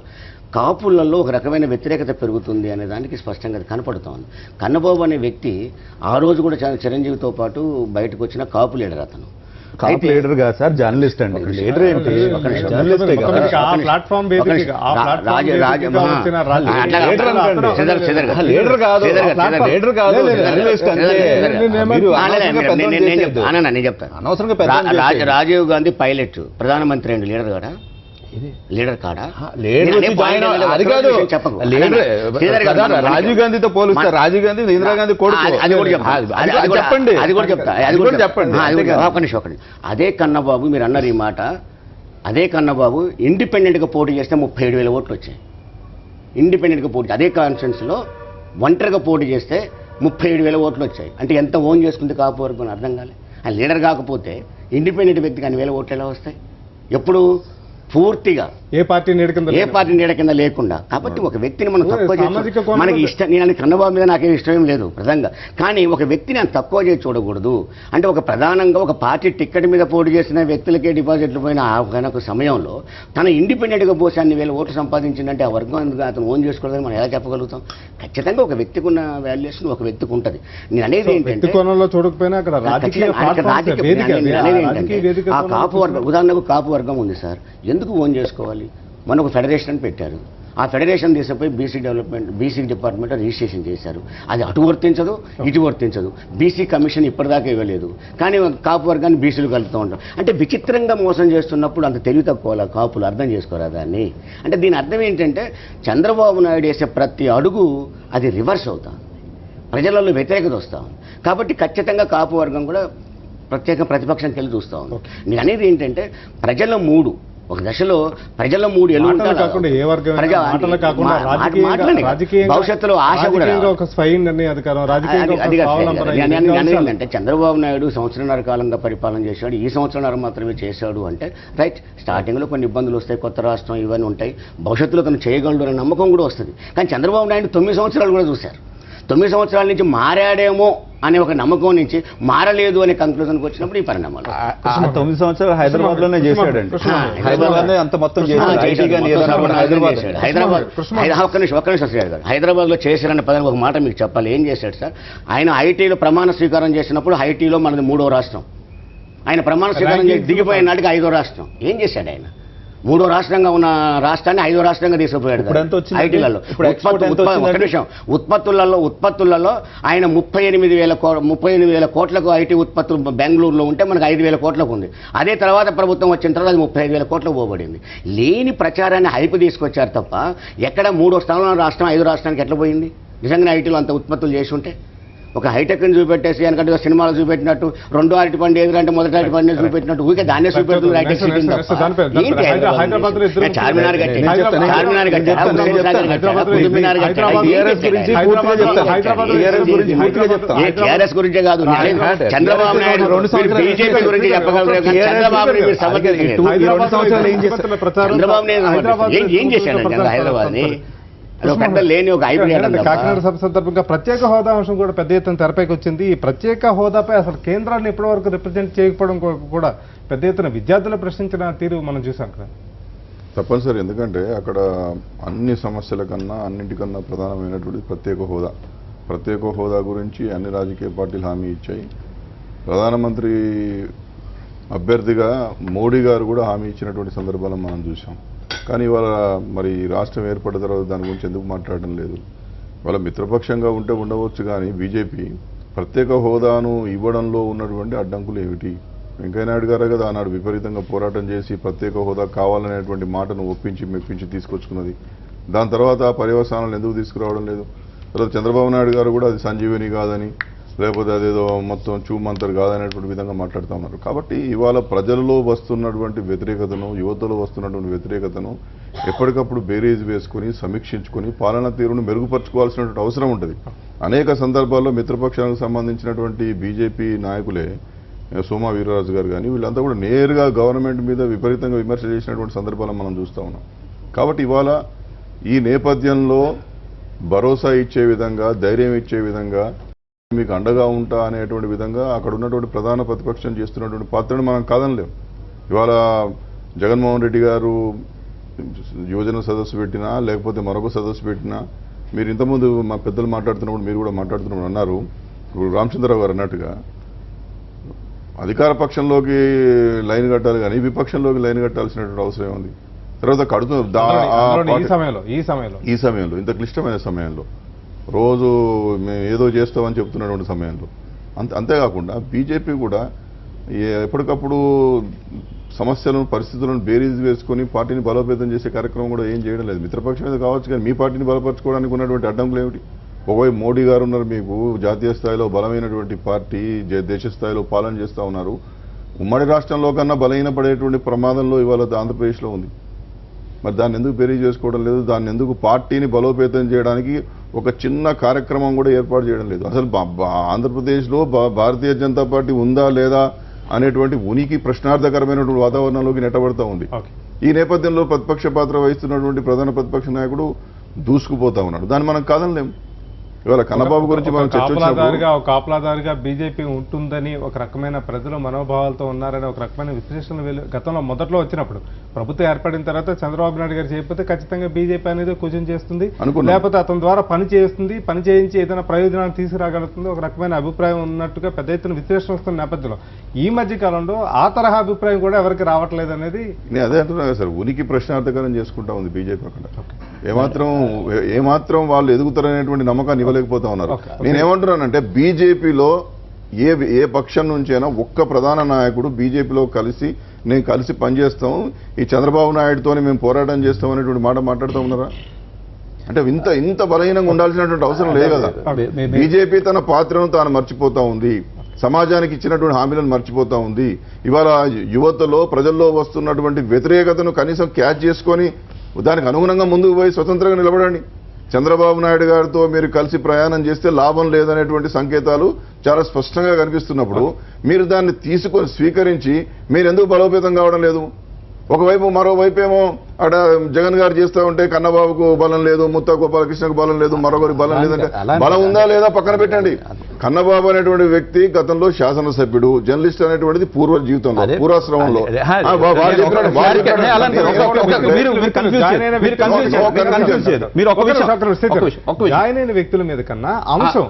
కాపులలో ఒక రకమైన వ్యతిరేకత పెరుగుతుంది అనే దానికి స్పష్టంగా కనపడుతోంది. కన్నబాబు అనే వ్యక్తి ఆ రోజు కూడా చిరంజీవితో పాటు బయటకు వచ్చిన కాపు లీడర్. అతను కాపు లీడర్ కాదు సార్, జర్నలిస్ట్ అండి. లీడర్ ఏంటి? రాజీవ్ గాంధీ పైలట్ ప్రధానమంత్రి అండి, లీడర్ కాడా? లీడర్ కాడా? అది కాదు, రాజీవ్ గాంధీతో పోలిస్తారు. రాజీవ్ గాంధీ ఇందిరాగాంధీ కొడుకు. చెప్పండి, అది కూడా చెప్పండి. ఒకటి అదే కన్నబాబు, మీరు అన్నారు ఈ మాట, అదే కన్నబాబు ఇండిపెండెంట్గా పోటీ చేస్తే 37,000 ఓట్లు వచ్చాయి. ఇండిపెండెంట్గా పోటీ అదే కాన్స్టిట్యున్సీలో ఒంటరిగా పోటీ చేస్తే 37,000 ఓట్లు వచ్చాయి. అంటే ఎంత ఓన్ చేసుకుంది కాపు వరకు అని అర్థం కాలే. ఆయన లీడర్ కాకపోతే ఇండిపెండెంట్ వ్యక్తికి 1,000 ఓట్లు ఎలా వస్తాయి? ఎప్పుడు పూర్తిగా ఏ పార్టీ నీడ కింద లేకుండా. కాబట్టి ఒక వ్యక్తిని మనం తక్కువ చేసి మనకి ఇష్టం, నేను కన్నబాబు మీద నాకేం ఇష్టం లేదు ప్రధానంగా, కానీ ఒక వ్యక్తిని అంత తక్కువ చేసి చూడకూడదు. అంటే ఒక ప్రధానంగా ఒక పార్టీ టికెట్ మీద పోటీ చేసిన వ్యక్తులకే డిపాజిట్లు పోయిన ఒక సమయంలో తన ఇండిపెండెంట్గా పోసి 1,000 ఓట్లు సంపాదించిందంటే ఆ వర్గం ఎందుకు అతను ఓన్ చేసుకోవడానికి మనం ఎలా చెప్పగలుగుతాం? ఖచ్చితంగా ఒక వ్యక్తికి ఉన్న వాల్యుయేషన్ ఒక వ్యక్తికి ఉంటుంది. నేను అనేది ఏంటంటే ఆ కాపు వర్గం, ఉదాహరణకు కాపు వర్గం ఉంది సార్, ఎందుకు ఓన్ చేసుకోవాలి? మన ఒక ఫెడరేషన్ అని పెట్టారు, ఆ ఫెడరేషన్ తీసుకుపోయి బీసీ డిపార్ట్మెంట్ రిజిస్ట్రేషన్ చేశారు. అది అటు వర్తించదు, ఇటు వర్తించదు. బీసీ కమిషన్ ఇప్పటిదాకా ఇవ్వలేదు, కానీ కాపు వర్గాన్ని బీసీలు కలుపుతూ ఉంటారు. అంటే విచిత్రంగా మోసం చేస్తున్నప్పుడు అంత తెలివి తక్కువ కాపులు అర్థం చేసుకోరా దాన్ని? అంటే దీని అర్థం ఏంటంటే చంద్రబాబు నాయుడు వేసే ప్రతి అడుగు అది రివర్స్ అవుతాం, ప్రజలలో వ్యతిరేకత వస్తాం. కాబట్టి ఖచ్చితంగా కాపు వర్గం కూడా ప్రత్యేక ప్రతిపక్షంకి వెళ్ళి చూస్తూ ఉంది. నేను అనేది ఏంటంటే ప్రజల మూడు ఒక దశలో ప్రజల మూడు మాటలు కాకుండా ఏ వర్గమైనా మాటలు కాకుండా రాజకీయంగా భవిష్యత్తులో ఆశ కూడా ఒక స్వయం నిర్ణయ అధికారం రాజకీయంగా అంటే చంద్రబాబు నాయుడు సంవత్సరంన్నర కాలంగా పరిపాలన చేశాడు, ఈ సంవత్సరంన్నర మాత్రమే చేశాడు అంటే రైట్. స్టార్టింగ్లో కొన్ని ఇబ్బందులు వస్తాయి, కొత్త రాష్ట్రం ఇవన్నీ ఉంటాయి, భవిష్యత్తులో తను చేయగలడు అనే నమ్మకం కూడా వస్తుంది. కానీ చంద్రబాబు నాయుడు 9 సంవత్సరాలు కూడా చూశారు. 9 సంవత్సరాల నుంచి మారాడేమో అనే ఒక నమ్మకం నుంచి మారలేదు అనే కంక్లూజన్కి వచ్చినప్పుడు ఈ పరిణామాలు. 9 సంవత్సరాలు హైదరాబాద్ లోనే చేశాడండి. హైదరాబాద్ అంత మొత్తం హైదరాబాద్ లో చేశారనే పదానికి ఒక మాట మీకు చెప్పాలి. ఏం చేశాడు సార్? ఆయన ఐటీలో ప్రమాణ స్వీకారం చేసినప్పుడు ఐటీలో మనది 3వ రాష్ట్రం, ఆయన ప్రమాణ స్వీకారం చేసి దిగిపోయిన నాటికి 5వ రాష్ట్రం. ఏం చేశాడు ఆయన? 3వ రాష్ట్రంగా ఉన్న రాష్ట్రాన్ని 5వ రాష్ట్రంగా తీసుకుపోయాడు ఐటీలలో. ఉత్పత్తులలో ఆయన 38,000 కోట్లకు ఐటీ ఉత్పత్తులు బెంగళూరులో ఉంటే మనకు 5,000 కోట్లకు ఉంది. అదే తర్వాత ప్రభుత్వం వచ్చిన తర్వాత అది 35,000 కోట్లకు పోబడింది. లేని ప్రచారాన్ని హైపు తీసుకొచ్చారు తప్ప ఎక్కడ 3వ స్థానంలో రాష్ట్రం 5వ రాష్ట్రానికి ఎట్లా పోయింది? నిజంగా ఐటీలో అంత ఉత్పత్తులు చేసి ఉంటే ఒక హైటెక్ని చూపెట్టేసి వెనకంటే సినిమాలు చూపెట్టినట్టు 2 అరటిపండు ఎదురంటే మొదటి అరటిపండు చూపెట్టినట్టు ఊరికే దాన్నే చూపెడుతుంది. చార్మినార్ టీఆర్ఎస్ గురించే కాదు, చంద్రబాబు నాయుడు బీజేపీ గురించి చెప్పగలరు. చంద్రబాబు ఏం చేశాడు హైదరాబాద్ ని? కాకినాడ సభ సందర్భంగా ప్రత్యేక హోదా అంశం కూడా పెద్ద ఎత్తున తెరపైకి వచ్చింది. ఈ ప్రత్యేక హోదాపై అసలు కేంద్రాన్ని ఇప్పటివరకు రిప్రజెంట్ చేయకపోవడం కూడా పెద్ద ఎత్తున విద్యార్థులు ప్రశ్నించిన తీరు మనం చూసాం కదా. తప్పనిసరి, ఎందుకంటే అక్కడ అన్ని సమస్యల కన్నా అన్నింటికన్నా ప్రధానమైనటువంటి ప్రత్యేక హోదా గురించి అన్ని రాజకీయ పార్టీలు హామీ ఇచ్చాయి. ప్రధానమంత్రి అభ్యర్థిగా మోడీ గారు కూడా హామీ ఇచ్చినటువంటి సందర్భాలను మనం చూసాం. కానీ ఇవాళ మరి రాష్ట్రం ఏర్పడిన తర్వాత దాని గురించి ఎందుకు మాట్లాడడం లేదు? వాళ్ళ మిత్రపక్షంగా ఉంటే ఉండవచ్చు, కానీ బీజేపీ ప్రత్యేక హోదాను ఇవ్వడంలో ఉన్నటువంటి అడ్డంకులు ఏమిటి? వెంకయ్యనాయుడు గారే కదా ఆనాడు విపరీతంగా పోరాటం చేసి ప్రత్యేక హోదా కావాలనేటువంటి మాటను మెప్పించి తీసుకొచ్చుకున్నది. దాని తర్వాత ఆ పర్యవసానాలు ఎందుకు తీసుకురావడం లేదు? తర్వాత చంద్రబాబు నాయుడు గారు కూడా అది సంజీవని కాదని, లేకపోతే అదేదో మొత్తం చూమంతరు కాదనేటువంటి విధంగా మాట్లాడుతూ ఉన్నారు. కాబట్టి ఇవాళ ప్రజలలో వస్తున్నటువంటి వ్యతిరేకతను, యువతలో వస్తున్నటువంటి వ్యతిరేకతను ఎప్పటికప్పుడు బేరీజ్ వేసుకుని సమీక్షించుకుని పాలనా తీరును మెరుగుపరచుకోవాల్సినటువంటి అవసరం ఉంటుంది. అనేక సందర్భాల్లో మిత్రపక్షాలకు సంబంధించినటువంటి బీజేపీ నాయకులే, సోమా వీర్రాజు గారు కానీ వీళ్ళంతా కూడా నేరుగా గవర్నమెంట్ మీద విపరీతంగా విమర్శ చేసినటువంటి సందర్భాలను మనం చూస్తూ ఉన్నాం. కాబట్టి ఇవాళ ఈ నేపథ్యంలో భరోసా ఇచ్చే విధంగా, ధైర్యం ఇచ్చే విధంగా, మీకు అండగా ఉంటా అనేటువంటి విధంగా అక్కడ ఉన్నటువంటి ప్రధాన ప్రతిపక్షం చేస్తున్నటువంటి పాత్రను మనం కాదనలేం. ఇవాళ జగన్మోహన్ రెడ్డి గారు యువజన సదస్సు పెట్టినా, లేకపోతే మరొక సదస్సు పెట్టినా, మీరు ఇంతకుముందు మా పెద్దలు మాట్లాడుతున్నప్పుడు మీరు కూడా మాట్లాడుతున్నప్పుడు అన్నారు, ఇప్పుడు రామచంద్రరావు గారు అన్నట్టుగా అధికార పక్షంలోకి లైన్ కట్టాలి కానీ విపక్షంలోకి లైన్ కట్టాల్సినటువంటి అవసరం ఉంది. తర్వాత ఈ సమయంలో ఇంత క్లిష్టమైన సమయంలో రోజు మేము ఏదో చేస్తామని చెప్తున్నటువంటి సమయంలో అంతేకాకుండా బీజేపీ కూడా ఎప్పటికప్పుడు సమస్యలను, పరిస్థితులను బేరీజ్ వేసుకొని పార్టీని బలోపేతం చేసే కార్యక్రమం కూడా ఏం చేయడం లేదు. మిత్రపక్షం మీద కావచ్చు, కానీ మీ పార్టీని బలపరచుకోవడానికి ఉన్నటువంటి అడ్డంకులు ఏమిటి? ఒకవైపు మోడీ గారు ఉన్నారు, మీకు జాతీయ స్థాయిలో బలమైనటువంటి పార్టీ, దేశ స్థాయిలో పాలన చేస్తూ ఉన్నారు. ఉమ్మడి రాష్ట్రంలో కన్నా బలహీనపడేటువంటి ప్రమాదంలో ఇవాళ ఆంధ్రప్రదేశ్లో ఉంది. మరి దాన్ని ఎందుకు బేరీజ్ చేసుకోవడం లేదు? దాన్ని ఎందుకు పార్టీని బలోపేతం చేయడానికి ఒక చిన్న కార్యక్రమం కూడా ఏర్పాటు చేయడం లేదు? అసలు ఆంధ్రప్రదేశ్లో భారతీయ జనతా పార్టీ ఉందా లేదా అనేటువంటి ఉనికి ప్రశ్నార్థకరమైనటువంటి వాతావరణంలోకి నెట్టబడతా ఉంది. ఈ నేపథ్యంలో ప్రతిపక్ష పాత్ర వహిస్తున్నటువంటి ప్రధాన ప్రతిపక్ష నాయకుడు దూసుకుపోతా ఉన్నాడు. దాన్ని మనం కాదనలేం. ఇవాళ కన్నబాబు గురించి మనం కాపలాదారుగా బీజేపీ ఉంటుందని ఒక రకమైన ప్రజల మనోభావాలతో ఉన్నారని ఒక రకమైన విశ్లేషణ గతంలో మొదట్లో వచ్చినప్పుడు, ప్రభుత్వం ఏర్పడిన తర్వాత చంద్రబాబు నాయుడు గారు చేయకపోతే ఖచ్చితంగా బీజేపీ అనేది క్వశ్చన్ చేస్తుంది, లేకపోతే అతని ద్వారా పని చేయించి ఏదైనా ప్రయోజనాన్ని తీసుకురాగలుగుతుంది, ఒక రకమైన అభిప్రాయం ఉన్నట్టుగా పెద్ద ఎత్తున విశ్లేషణ వస్తున్న నేపథ్యంలో ఈ మధ్య కాలంలో ఆ తరహా అభిప్రాయం కూడా ఎవరికి రావట్లేదు అనేది నేను అదే అంటున్నా సార్. ఉనికి ప్రశ్నార్థకరం చేసుకుంటా ఉంది బీజేపీ. అక్కడ ఏమాత్రం వాళ్ళు ఎదుగుతారనేటువంటి నమ్మకాన్ని ఇవ్వలేకపోతా ఉన్నారు. నేనేమంటున్నానంటే బీజేపీలో ఏ పక్షం నుంచైనా ఒక్క ప్రధాన నాయకుడు బీజేపీలో నేను కలిసి పనిచేస్తాం, ఈ చంద్రబాబు నాయుడుతోనే మేము పోరాటం చేస్తాం అనేటువంటి మాట మాట్లాడుతూ ఉన్నారా? అంటే ఇంత బలహీనంగా ఉండాల్సినటువంటి అవసరం లేదు కదా. బీజేపీ తన పాత్రను తాను మర్చిపోతా ఉంది. సమాజానికి ఇచ్చినటువంటి హామీలను మర్చిపోతా ఉంది. ఇవాళ యువతలో ప్రజల్లో వస్తున్నటువంటి వ్యతిరేకతను కనీసం క్యాచ్ చేసుకొని దానికి అనుగుణంగా ముందుకు పోయి స్వతంత్రంగా నిలబడండి. చంద్రబాబు నాయుడు గారితో మీరు కలిసి ప్రయాణం చేస్తే లాభం లేదనేటువంటి సంకేతాలు చాలా స్పష్టంగా కనిపిస్తున్నప్పుడు మీరు దాన్ని తీసుకొని స్వీకరించి మీరు ఎందుకు బలోపేతం కావడం లేదు? ఒకవైపు మరోవైపు ఏమో అక్కడ జగన్ గారు చేస్తూ ఉంటే కన్నబాబుకు బలం లేదు, ముత్తా గోపాలకృష్ణకు బలం లేదు, మరొకరి బలం లేదంటే బలం ఉందా లేదా పక్కన పెట్టండి. కన్నబాబు అనేటువంటి వ్యక్తి గతంలో శాసనసభ్యుడు, జర్నలిస్ట్ అనేటువంటిది పూర్వ జీవితంలో పూర్వాశ్రమంలో జాయిన్ అయిన వ్యక్తుల మీద కన్నా అంశం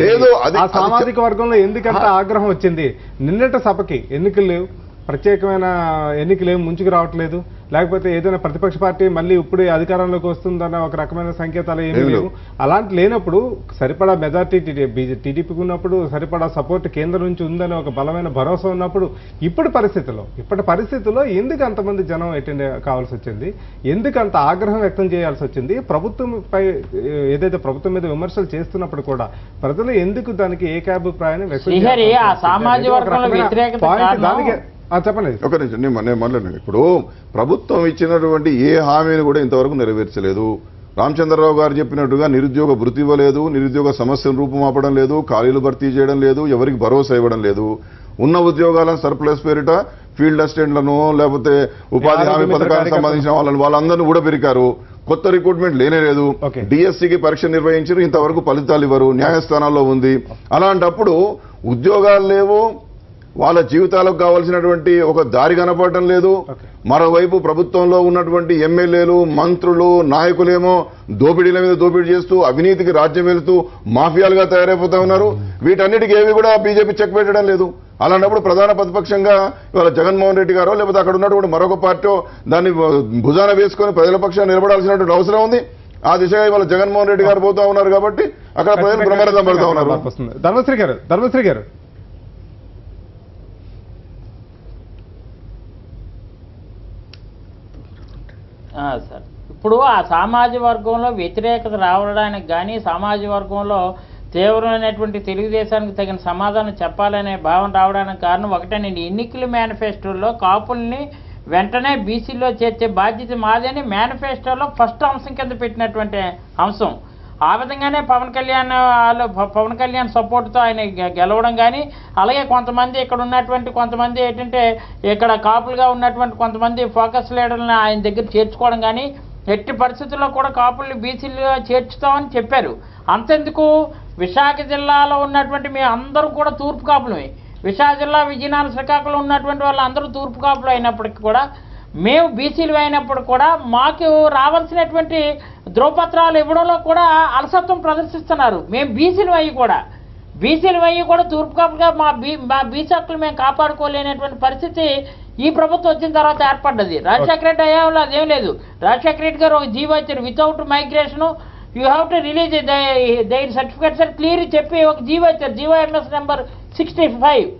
లేదు. ఆ సామాజిక వర్గంలో ఎందుకంత ఆగ్రహం వచ్చింది? నిన్నటి సభకి ఎన్నికలు లేవు, ప్రత్యేకమైన ఎన్నికలు ఏమి ముంచుకు రావట్లేదు, లేకపోతే ఏదైనా ప్రతిపక్ష పార్టీ మళ్ళీ ఇప్పుడే అధికారంలోకి వస్తుందన్న ఒక రకమైన సంకేతాలు ఏమీ లేవు. అలాంటి లేనప్పుడు సరిపడా మెజార్టీ టీడీపీకి ఉన్నప్పుడు, సరిపడా సపోర్ట్ కేంద్రం నుంచి ఉందని ఒక బలమైన భరోసా ఉన్నప్పుడు ఇప్పటి పరిస్థితుల్లో ఎందుకు అంతమంది జనం అటెండ్ కావాల్సి వచ్చింది? ఎందుకు అంత ఆగ్రహం వ్యక్తం చేయాల్సి వచ్చింది? ప్రభుత్వంపై ఏదైతే ప్రభుత్వం మీద విమర్శలు చేస్తున్నప్పుడు కూడా ప్రజలు ఎందుకు దానికి ఏకాభిప్రాయాన్ని వ్యక్తం దానికి చెప్పండి. ఒక నిమిషం నేను మాట్లాడినాను. ఇప్పుడు ప్రభుత్వం ఇచ్చినటువంటి ఏ హామీని కూడా ఇంతవరకు నెరవేర్చలేదు. రామచంద్రరావు గారు చెప్పినట్టుగా నిరుద్యోగ భృతి ఇవ్వలేదు, నిరుద్యోగ సమస్యను రూపుమాపడం లేదు, ఖాళీలు భర్తీ చేయడం లేదు, ఎవరికి భరోసా ఇవ్వడం లేదు. ఉన్న ఉద్యోగాలను సర్ప్లస్ పేరిట ఫీల్డ్ అసిస్టెంట్లను లేకపోతే ఉపాధి హామీ పథకానికి సంబంధించిన వాళ్ళందరినీ కూడా పెరికారు. కొత్త రిక్రూట్మెంట్ లేనే లేదు. డిఎస్సికి పరీక్ష నిర్వహించారు, ఇంతవరకు ఫలితాలు ఇవ్వరు, న్యాయస్థానాల్లో ఉంది. అలాంటప్పుడు ఉద్యోగాలు లేవు, వాళ్ళ జీవితాలకు కావాల్సినటువంటి ఒక దారి కనపడటం లేదు. మరోవైపు ప్రభుత్వంలో ఉన్నటువంటి ఎమ్మెల్యేలు, మంత్రులు, నాయకులేమో దోపిడీల మీద దోపిడీ చేస్తూ అవినీతికి రాజ్యం వెళుతూ మాఫియాలుగా తయారైపోతా ఉన్నారు. వీటన్నిటికీ ఏవి కూడా బీజేపీ చెక్ పెట్టడం లేదు. అలాంటప్పుడు ప్రధాన ప్రతిపక్షంగా ఇవాళ జగన్మోహన్ రెడ్డి గారో లేకపోతే అక్కడ ఉన్నటువంటి మరొక పార్టీ దాన్ని భుజాన వేసుకొని ప్రజల పక్షాన్ని నిలబడాల్సినటువంటి అవసరం ఉంది. ఆ దిశగా ఇవాళ జగన్మోహన్ రెడ్డి గారు పోతా ఉన్నారు కాబట్టి అక్కడ ప్రజలు ప్రమాదం పడుతూ ఉన్నారు. ధర్మశ్రీ గారు సార్, ఇప్పుడు ఆ సామాజిక వర్గంలో వ్యతిరేకత రావడానికి కానీ, సామాజిక వర్గంలో తీవ్రమైనటువంటి తెలుగుదేశానికి తగిన సమాధానం చెప్పాలనే భావన రావడానికి కారణం ఒకటే, నేను ఎన్నికల మేనిఫెస్టోలో కాపుల్ని వెంటనే బీసీలో చేర్చే బాధ్యత మాదని మేనిఫెస్టోలో ఫస్ట్ అంశం కింద పెట్టినటువంటి అంశం. ఆ విధంగానే పవన్ కళ్యాణ్ సపోర్ట్తో ఆయన గెలవడం కానీ, అలాగే కొంతమంది ఇక్కడ ఉన్నటువంటి కొంతమంది ఏంటంటే ఇక్కడ కాపులుగా ఉన్నటువంటి కొంతమంది ఫోకస్ లీడర్లను ఆయన దగ్గర చేర్చుకోవడం కానీ, ఎట్టి పరిస్థితుల్లో కూడా కాపుల్ని బీసీలుగా చేర్చుతామని చెప్పారు. అంతెందుకు, విశాఖ జిల్లాలో ఉన్నటువంటి మేము అందరూ కూడా తూర్పు కాపులమే. విశాఖ జిల్లా, విజయనగరం, శ్రీకాకుళం ఉన్నటువంటి వాళ్ళు అందరూ తూర్పు కాపులు అయినప్పటికీ కూడా, మేము బీసీలు అయినప్పుడు కూడా మాకు రావాల్సినటువంటి ధ్రువపత్రాలు ఇవ్వడంలో కూడా అలసత్వం ప్రదర్శిస్తున్నారు. మేము బీసీలు అయ్యి కూడా తూర్పు కాపులుగా మా బీసీ హక్కులు మేము కాపాడుకోలేనటువంటి పరిస్థితి ఈ ప్రభుత్వం వచ్చిన తర్వాత ఏర్పడ్డది. రాజశేఖర రెడ్డి అయ్యేవాళ్ళు అదేం లేదు. రాజశేఖర రెడ్డి గారు ఒక జీవో ఇచ్చారు, without migration you have to release their certificates అని క్లియర్ చెప్పి ఒక జీవో ఇచ్చారు. జీవో ఎంఎస్ నెంబర్ 65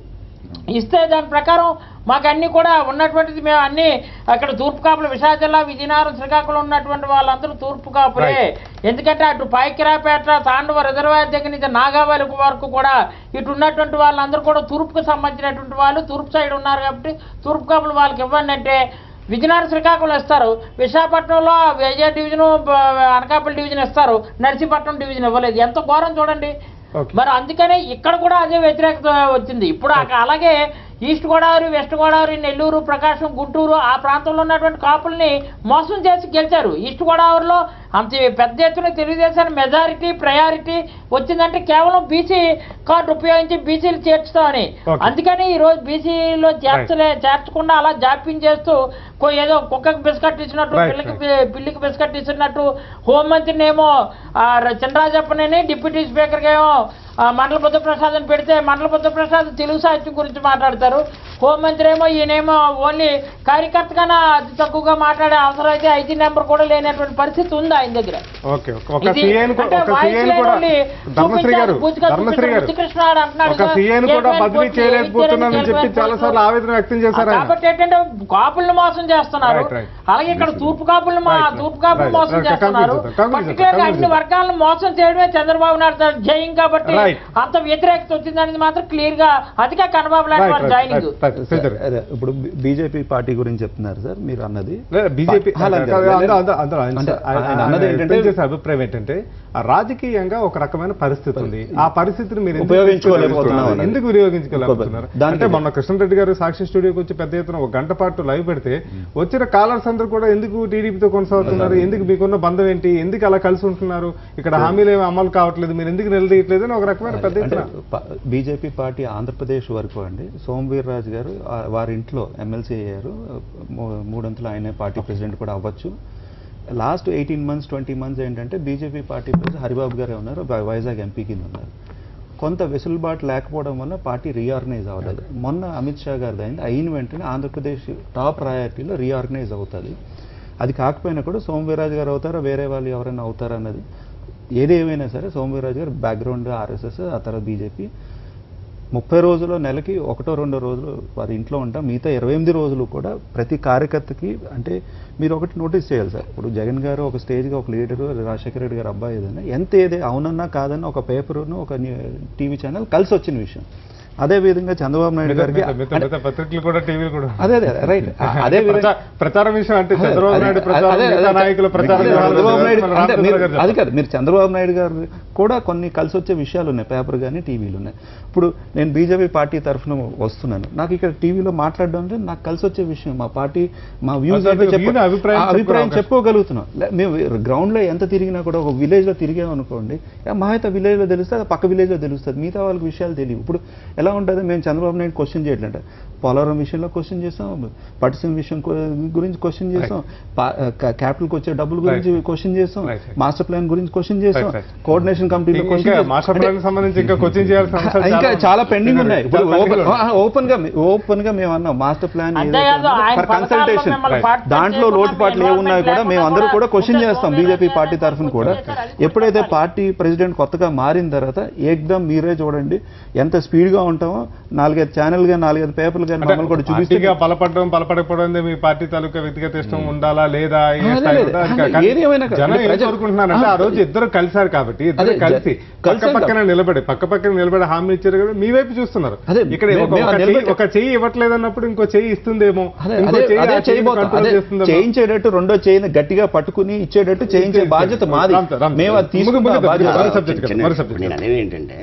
ఇస్తే దాని ప్రకారం మాకు అన్నీ కూడా ఉన్నటువంటిది మేము అన్నీ అక్కడ తూర్పు కాపులు, విశాఖ జిల్లా, విజయనగరం, శ్రీకాకుళం ఉన్నటువంటి వాళ్ళందరూ తూర్పు కాపులే. ఎందుకంటే అటు పాయకిరాపేట, తాండవ రిజర్వాయర్ దగ్గర నుంచి నాగావళి వరకు కూడా ఇటు ఉన్నటువంటి వాళ్ళందరూ కూడా తూర్పుకు సంబంధించినటువంటి వాళ్ళు తూర్పు సైడ్ ఉన్నారు కాబట్టి తూర్పు కాపులు వాళ్ళకి ఇవ్వండి అంటే విజయనగరం, శ్రీకాకుళం ఇస్తారు. విశాఖపట్నంలో విజయ డివిజను, అనకాపల్లి డివిజన్ ఇస్తారు, నర్సీపట్నం డివిజన్ ఇవ్వలేదు. ఎంత ఘోరం చూడండి. మరి అందుకనే ఇక్కడ కూడా అదే వ్యతిరేకత వచ్చింది. ఇప్పుడు అలాగే ఈస్ట్ గోదావరి, వెస్ట్ గోదావరి, నెల్లూరు, ప్రకాశం, గుంటూరు ఆ ప్రాంతంలో ఉన్నటువంటి కాపుల్ని మోసం చేసి గెలిచారు. ఈస్ట్ గోదావరిలో అంత పెద్ద ఎత్తున తెలుగుదేశానికి మెజారిటీ, ప్రయారిటీ వచ్చిందంటే కేవలం బీసీ కార్డు ఉపయోగించి బీసీలు చేర్చుతామని. అందుకని ఈరోజు బీసీలో చేర్చకుండా అలా జాప్యం చేస్తూ ఏదో కుక్కకి బిస్కట్ ఇచ్చినట్టు, పిల్లికి బిస్కట్ ఇచ్చినట్టు హోంమంత్రిని ఏమో చంద్రరాజప్పని, డిప్యూటీ స్పీకర్కి ఏమో మండల బుద్ధప్రసాద్ అని పెడితే మండల బుద్ధప్రసాద్ తెలుగు సాహిత్యం గురించి మాట్లాడతారు. హోంమంత్రి ఏమో ఈయనేమో ఓన్లీ కార్యకర్తగానే అతి తక్కువగా మాట్లాడే అవసరం అయితే 5 నెంబర్ కూడా లేనటువంటి పరిస్థితి ఉందా ఆయన దగ్గర. ఓకే ఒక సీఎన్ కూడా ధర్మశ్రీ గారు ఒక సీఎన్ కూడా బదిలీ చేయలేకపోతున్నానని చెప్పి చాలా సార్లు ఆవేదన వ్యక్తం చేశారు. కాబట్టి ఏంటంటే కాపులను మోసం చేస్తున్నారు. అలాగే ఇక్కడ తూర్పు కాపులు మోసం చేస్తున్నారు. పర్టికులర్ గా అన్ని వర్గాలను మోసం చేయడమే చంద్రబాబు నాయుడు జయం. కాబట్టి అంత వ్యతిరేకత వచ్చిందనేది మాత్రం క్లియర్ గా అదిగా కన్నబాబు నాయుడు వారి జాయినింగ్. ఇప్పుడు బీజేపీ పార్టీ గురించి చెప్తున్నారు సార్ మీరు అన్నది. బీజేపీ అభిప్రాయం ఏంటంటే రాజకీయంగా ఒక రకమైన పరిస్థితి ఉంది. ఆ పరిస్థితిని మీరు ఉపయోగించుకోలేకపోతున్నారు. ఎందుకు వినియోగించుకోలేకపోతున్నారు? అంటే మొన్న కృష్ణరెడ్డి గారు సాక్షి స్టూడియోకి వచ్చి పెద్ద ఎత్తున ఒక గంట పాటు లైవ్ పెడితే వచ్చిన కాలర్స్ అందరూ కూడా ఎందుకు టీడీపీతో కొనసాగుతున్నారు, ఎందుకు మీకున్న బంధం ఏంటి, ఎందుకు అలా కలిసి ఉంటున్నారు, ఇక్కడ హామీలు ఏమి అమలు కావట్లేదు, మీరు ఎందుకు నిలదీయట్లేదు అని ఒక రకమైన పెద్ద ఎత్తున బీజేపీ పార్టీ ఆంధ్రప్రదేశ్ వరకు అండి సోమవీర్రాజు గారు వారి ఇంట్లో ఎమ్మెల్సీ అయ్యారు. 3 అంతలు ఆయనే పార్టీ ప్రెసిడెంట్ కూడా అవ్వచ్చు. లాస్ట్ 18 months 20 months ఏంటంటే బీజేపీ పార్టీ ప్రెసిడెంట్ హరిబాబు గారే ఉన్నారు, వైజాగ్ ఎంపీ కింద ఉన్నారు. కొంత వెసులుబాటు లేకపోవడం వల్ల పార్టీ రీఆర్గనైజ్ అవ్వలేదు. మొన్న అమిత్ షా గారిది అయింది, అయిన వెంటనే ఆంధ్రప్రదేశ్ టాప్ ప్రయారిటీలో రీఆర్గనైజ్ అవుతుంది. అది కాకపోయినా కూడా సోమవీర్రాజు గారు అవుతారా వేరే వాళ్ళు ఎవరైనా అవుతారా అన్నది ఏదేమైనా సరే సోమవీర్రాజు గారు బ్యాక్గ్రౌండ్ ఆర్ఎస్ఎస్ ఆ తర్వాత బీజేపీ 30 రోజులు నెలకి 1-2 రోజులు వారి ఇంట్లో ఉంటాం. మిగతా 28 రోజులు కూడా ప్రతి కార్యకర్తకి అంటే మీరు ఒకటి నోటీస్ చేయాలి సార్. ఇప్పుడు జగన్ గారు ఒక స్టేజ్గా ఒక లీడరు, రాజశేఖర రెడ్డి గారు అబ్బాయి ఏదైనా ఏదే అవునన్నా కాదన్నా ఒక పేపరును ఒక టీవీ ఛానల్ కలిసి వచ్చిన విషయం. అదే విధంగా చంద్రబాబు నాయుడు గారికి పత్రికలు కూడా టీవీలు కూడా అదే రైట్ అదే ప్రచారం విషయం అంటే చంద్రబాబు నాయుడు అది కాదు మీరు చంద్రబాబు నాయుడు గారు కూడా కొన్ని కలిసి వచ్చే విషయాలు ఉన్నాయి, పేపర్ కానీ టీవీలు ఉన్నాయి. ఇప్పుడు నేను బీజేపీ పార్టీ తరఫున వస్తున్నాను, నాకు ఇక్కడ టీవీలో మాట్లాడడం అంటే నాకు కలిసి వచ్చే విషయం, మా పార్టీ మా వ్యూస్ అభిప్రాయం చెప్పుకోగలుగుతున్నాం. మేము గ్రౌండ్లో ఎంత తిరిగినా కూడా ఒక విలేజ్లో తిరిగామనుకోండి, మహైత విలేజ్లో తెలుస్తుంది, పక్క విలేజ్లో తెలుస్తుంది, మిగతా వాళ్ళకి విషయాలు తెలియవు. ఇప్పుడు ఎలా ఉంటుంది, మేము చంద్రబాబు నాయుడు క్వశ్చన్ చేయట్లంటే పోలవరం విషయంలో క్వశ్చన్ చేస్తాం, పటిసిన విషయం గురించి క్వశ్చన్ చేస్తాం, క్యాపిటల్కి వచ్చే డబ్బుల గురించి క్వశ్చన్ చేస్తాం, మాస్టర్ ప్లాన్ గురించి క్వశ్చన్ చేస్తాం, కోఆర్డినేషన్ కమిటీలో ఇంకా చాలా పెండింగ్ ఉన్నాయి. ఓపెన్ గా మేము అన్నాం మాస్టర్ ప్లాన్ కన్సల్టేషన్ దాంట్లో లోటుపాట్లు ఏమున్నాయి కూడా మేము అందరూ కూడా క్వశ్చన్ చేస్తాం బీజేపీ పార్టీ తరఫున కూడా. ఎప్పుడైతే పార్టీ ప్రెసిడెంట్ కొత్తగా మారిన తర్వాత ఏకదమ్ మీరే చూడండి ఎంత స్పీడ్ గా ఉంటామో, 4-5 ఛానల్ గా 4-5 పేపర్లు కానీ మమ్మల్ని కూడా చూపిస్తే బలపడకపోవడం మీ పార్టీ తాలూకా వ్యక్తిగత ఇష్టం ఉండాలా లేదా కోరుకుంటున్నారంటే ఆ రోజు ఇద్దరు కలిసారు కాబట్టి ఇద్దరు కలిసి పక్కన నిలబడి హామీ ఇచ్చారు కదా, మీ వైపు చూస్తున్నారు. ఇక్కడ ఒక చెయ్యి ఇవ్వట్లేదు అన్నప్పుడు ఇంకో చెయ్యి ఇస్తుందేమో, చేయించేటట్టు రెండో చెయ్యిని గట్టిగా పట్టుకుని ఇచ్చేటట్టు చేయించే బాధ్యత మాది. మేము అది తీసుకునే ఏంటంటే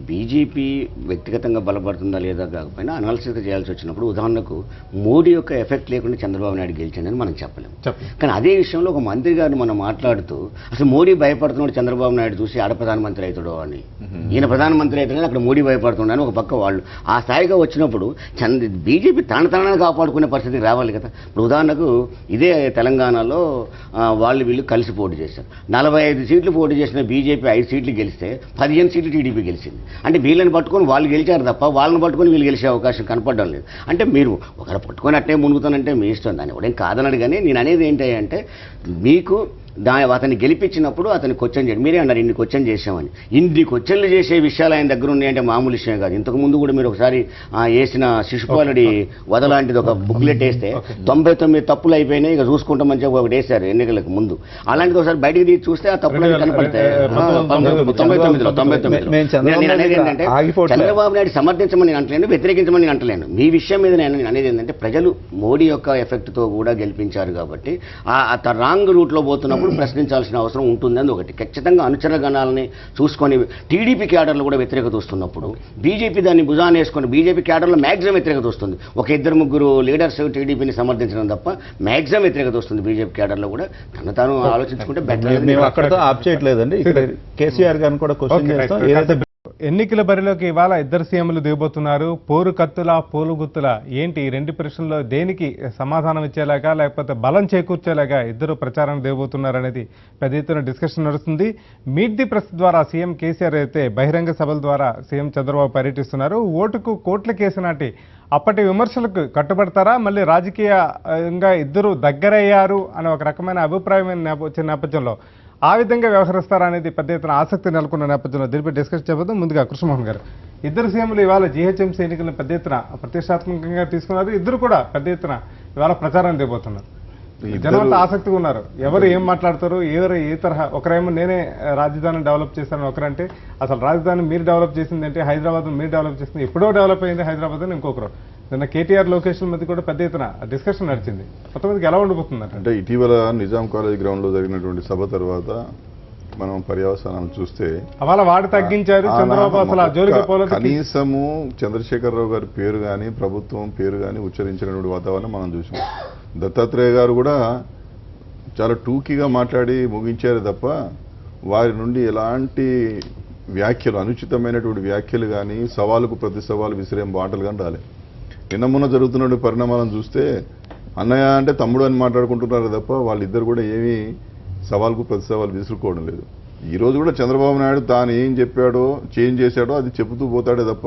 బీజేపీ వ్యక్తిగతంగా బలపడుతుందా లేదా కాకపోయినా అనాలిసిస్ చేయాల్సి వచ్చినప్పుడు ఉదాహరణకు మోడీ యొక్క ఎఫెక్ట్ లేకుండా చంద్రబాబు నాయుడు గెలిచిందని మనం చెప్పలేము. కానీ అదే విషయంలో ఒక మంత్రి గారిని మనం మాట్లాడుతూ అసలు మోడీ భయపడుతున్నాడు చంద్రబాబు నాయుడు చూసి ఆడ ప్రధానమంత్రి అవుతాడో అని, ఈయన ప్రధానమంత్రి అవుతాడని అక్కడ మోడీ భయపడుతున్నాడని ఒక పక్క వాళ్ళు ఆ స్థాయిగా వచ్చినప్పుడు బీజేపీ తనని కాపాడుకునే పరిస్థితికి రావాలి కదా. ఇప్పుడు ఉదాహరణకు ఇదే తెలంగాణలో వాళ్ళు వీళ్ళు కలిసి పోటీ చేశారు, 45 సీట్లు పోటీ చేసిన బీజేపీ 5 సీట్లు గెలిస్తే 15 సీట్లు టీడీపీ గెలిచింది. అంటే వీళ్ళని పట్టుకొని వాళ్ళు గెలిచారు తప్ప వాళ్ళని పట్టుకొని వీళ్ళు గెలిచే అవకాశం కనపడడం లేదు. అంటే మీరు ఒకరు పట్టుకొని అట్టే మునుగుతానంటే మీ ఇష్టం, దాన్ని కూడా ఏం కాదన్నాడు. కానీ నేను అనేది ఏంటి అంటే మీకు అతన్ని గెలిపించినప్పుడు అతన్ని క్వశ్చన్ చేయండి. మీరే అన్నారు ఇన్ని క్వశ్చన్ చేసామని, ఇన్ని క్వశ్చన్లు చేసే విషయాలు ఆయన దగ్గర ఉన్నాయంటే మామూలు విషయం కాదు. ఇంతకుముందు కూడా మీరు ఒకసారి వేసిన శిశుపాలుడి వదలాంటిది ఒక బుక్లెట్ వేస్తే 99 తప్పులు అయిపోయినాయి, ఇక చూసుకుంటాం మంచిగా ఒకటి వేశారు ఎన్నికలకు ముందు. అలాంటిది ఒకసారి బయటికి తీసి చూస్తే ఆ తప్పులు కనపడతాయి. 99 నేను అనేది ఏంటంటే చంద్రబాబు నాయుడు సమర్థించమని నేను అంటలేను, వ్యతిరేకించమని నేను అంటలేను. మీ విషయం మీద నేను అనేది ఏంటంటే ప్రజలు మోడీ యొక్క ఎఫెక్ట్తో కూడా గెలిపించారు కాబట్టి ఆ రాంగ్ రూట్లో పోతున్నప్పుడు ప్రశ్నించాల్సిన అవసరం ఉంటుందని ఒకటి. ఖచ్చితంగా అనుచర గణాలని చూసుకొని టీడీపీ క్యాడర్లు కూడా వ్యతిరేకత వస్తున్నప్పుడు బీజేపీ దాన్ని భుజాన్ని వేసుకొని బీజేపీ క్యాడర్లో మ్యాక్సిమం వ్యతిరేకత వస్తుంది. ఒక 2-3 లీడర్స్ టీడీపీని సమర్థించడం తప్ప మ్యాక్సిమం వ్యతిరేకత వస్తుంది బీజేపీ క్యాడర్లో కూడా. తాను ఆలోచించుకుంటే బెటర్. మేము అక్కడతో ఆప్ చేయట్లేదండి, ఇక్కడ కేసీఆర్ గారిని కూడా క్వశ్చన్ చేస్తాం. ఏదైతే ఎన్నికల బరిలోకి ఇవాళ ఇద్దరు సీఎంలు దిగబోతున్నారు. పోరు కత్తుల పోలు గుత్తుల ఏంటి ఈ రెండు ప్రశ్నల్లో దేనికి సమాధానం ఇచ్చేలాగా లేకపోతే బలం చేకూర్చేలాగా ఇద్దరు ప్రచారం దిగబోతున్నారు అనేది పెద్ద ఎత్తున డిస్కషన్ నడుస్తుంది. మీట్ ది ప్రెస్ ద్వారా సీఎం కేసీఆర్ అయితే బహిరంగ సభల ద్వారా సీఎం చంద్రబాబు పర్యటిస్తున్నారు. ఓటుకు కోట్ల కేసు నాటి అప్పటి విమర్శలకు కట్టుబడతారా, మళ్ళీ రాజకీయంగా ఇద్దరు దగ్గరయ్యారు అనే ఒక రకమైన అభిప్రాయం వచ్చిన నేపథ్యంలో ఆ విధంగా వ్యవహరిస్తారా అనేది పెద్ద ఎత్తున ఆసక్తి నెలకొన్న నేపథ్యంలో దీనిపై డిస్కస్ చేయబోతాం. ముందుగా కృష్ణమోహన్ గారు, ఇద్దరు సీఎంలు ఇవాళ జీహెచ్ఎంసీ ఎన్నికలను పెద్ద ఎత్తున ప్రతిష్టాత్మకంగా తీసుకున్నారు. ఇద్దరు కూడా పెద్ద ఎత్తున ఇవాళ ప్రచారం చేయబోతున్నారు. జనమంతా ఆసక్తిగా ఉన్నారు. ఎవరు ఏం మాట్లాడతారు, ఎవరు ఏ తరహా, ఒకరేమో నేనే రాజధానిని డెవలప్ చేశాను, ఒకరంటే అసలు రాజధాని మీరు డెవలప్ చేసింది అంటే హైదరాబాద్ మీరు డెవలప్ చేసింది, ఎప్పుడో డెవలప్ అయింది హైదరాబాద్ అని ఇంకొకరు. నిన్న కేటీఆర్ లొకేషన్ మధ్య కూడా పెద్ద ఎత్తున డిస్కషన్ నడిచింది. కొంతమందికి ఎలా ఉండిపోతుంది అంటే ఇటీవల నిజాం కాలేజ్ గ్రౌండ్లో జరిగినటువంటి సభ తర్వాత మనం పర్యవసానాలు చూస్తే అవాళ వాడు తగ్గించారు చంద్రబాబు అసలు ఆ జోలికి పోలేదు. కనీసము చంద్రశేఖరరావు గారి పేరు కానీ ప్రభుత్వం పేరు కానీ ఉచ్చరించినటువంటి వాతావరణం మనం చూసాం. దత్తాత్రేయ గారు కూడా చాలా టూకీగా మాట్లాడి ముగించారు తప్ప వారి నుండి ఎలాంటి వ్యాఖ్యలు, అనుచితమైనటువంటి వ్యాఖ్యలు కానీ సవాలుకు ప్రతి సవాలు విసిరే మాటలు కానీ రాలేదు. నిన్న మొన్న జరుగుతున్న పరిణామాలను చూస్తే అన్నయ్య అంటే తమ్ముడు అని మాట్లాడుకుంటున్నారు తప్ప వాళ్ళిద్దరు కూడా ఏమీ సవాల్కు ప్రతి సవాలు విసురుకోవడం లేదు. ఈరోజు కూడా చంద్రబాబు నాయుడు తాను ఏం చెప్పాడో చేంజ్ చేశాడో అది చెబుతూ పోతాడే తప్ప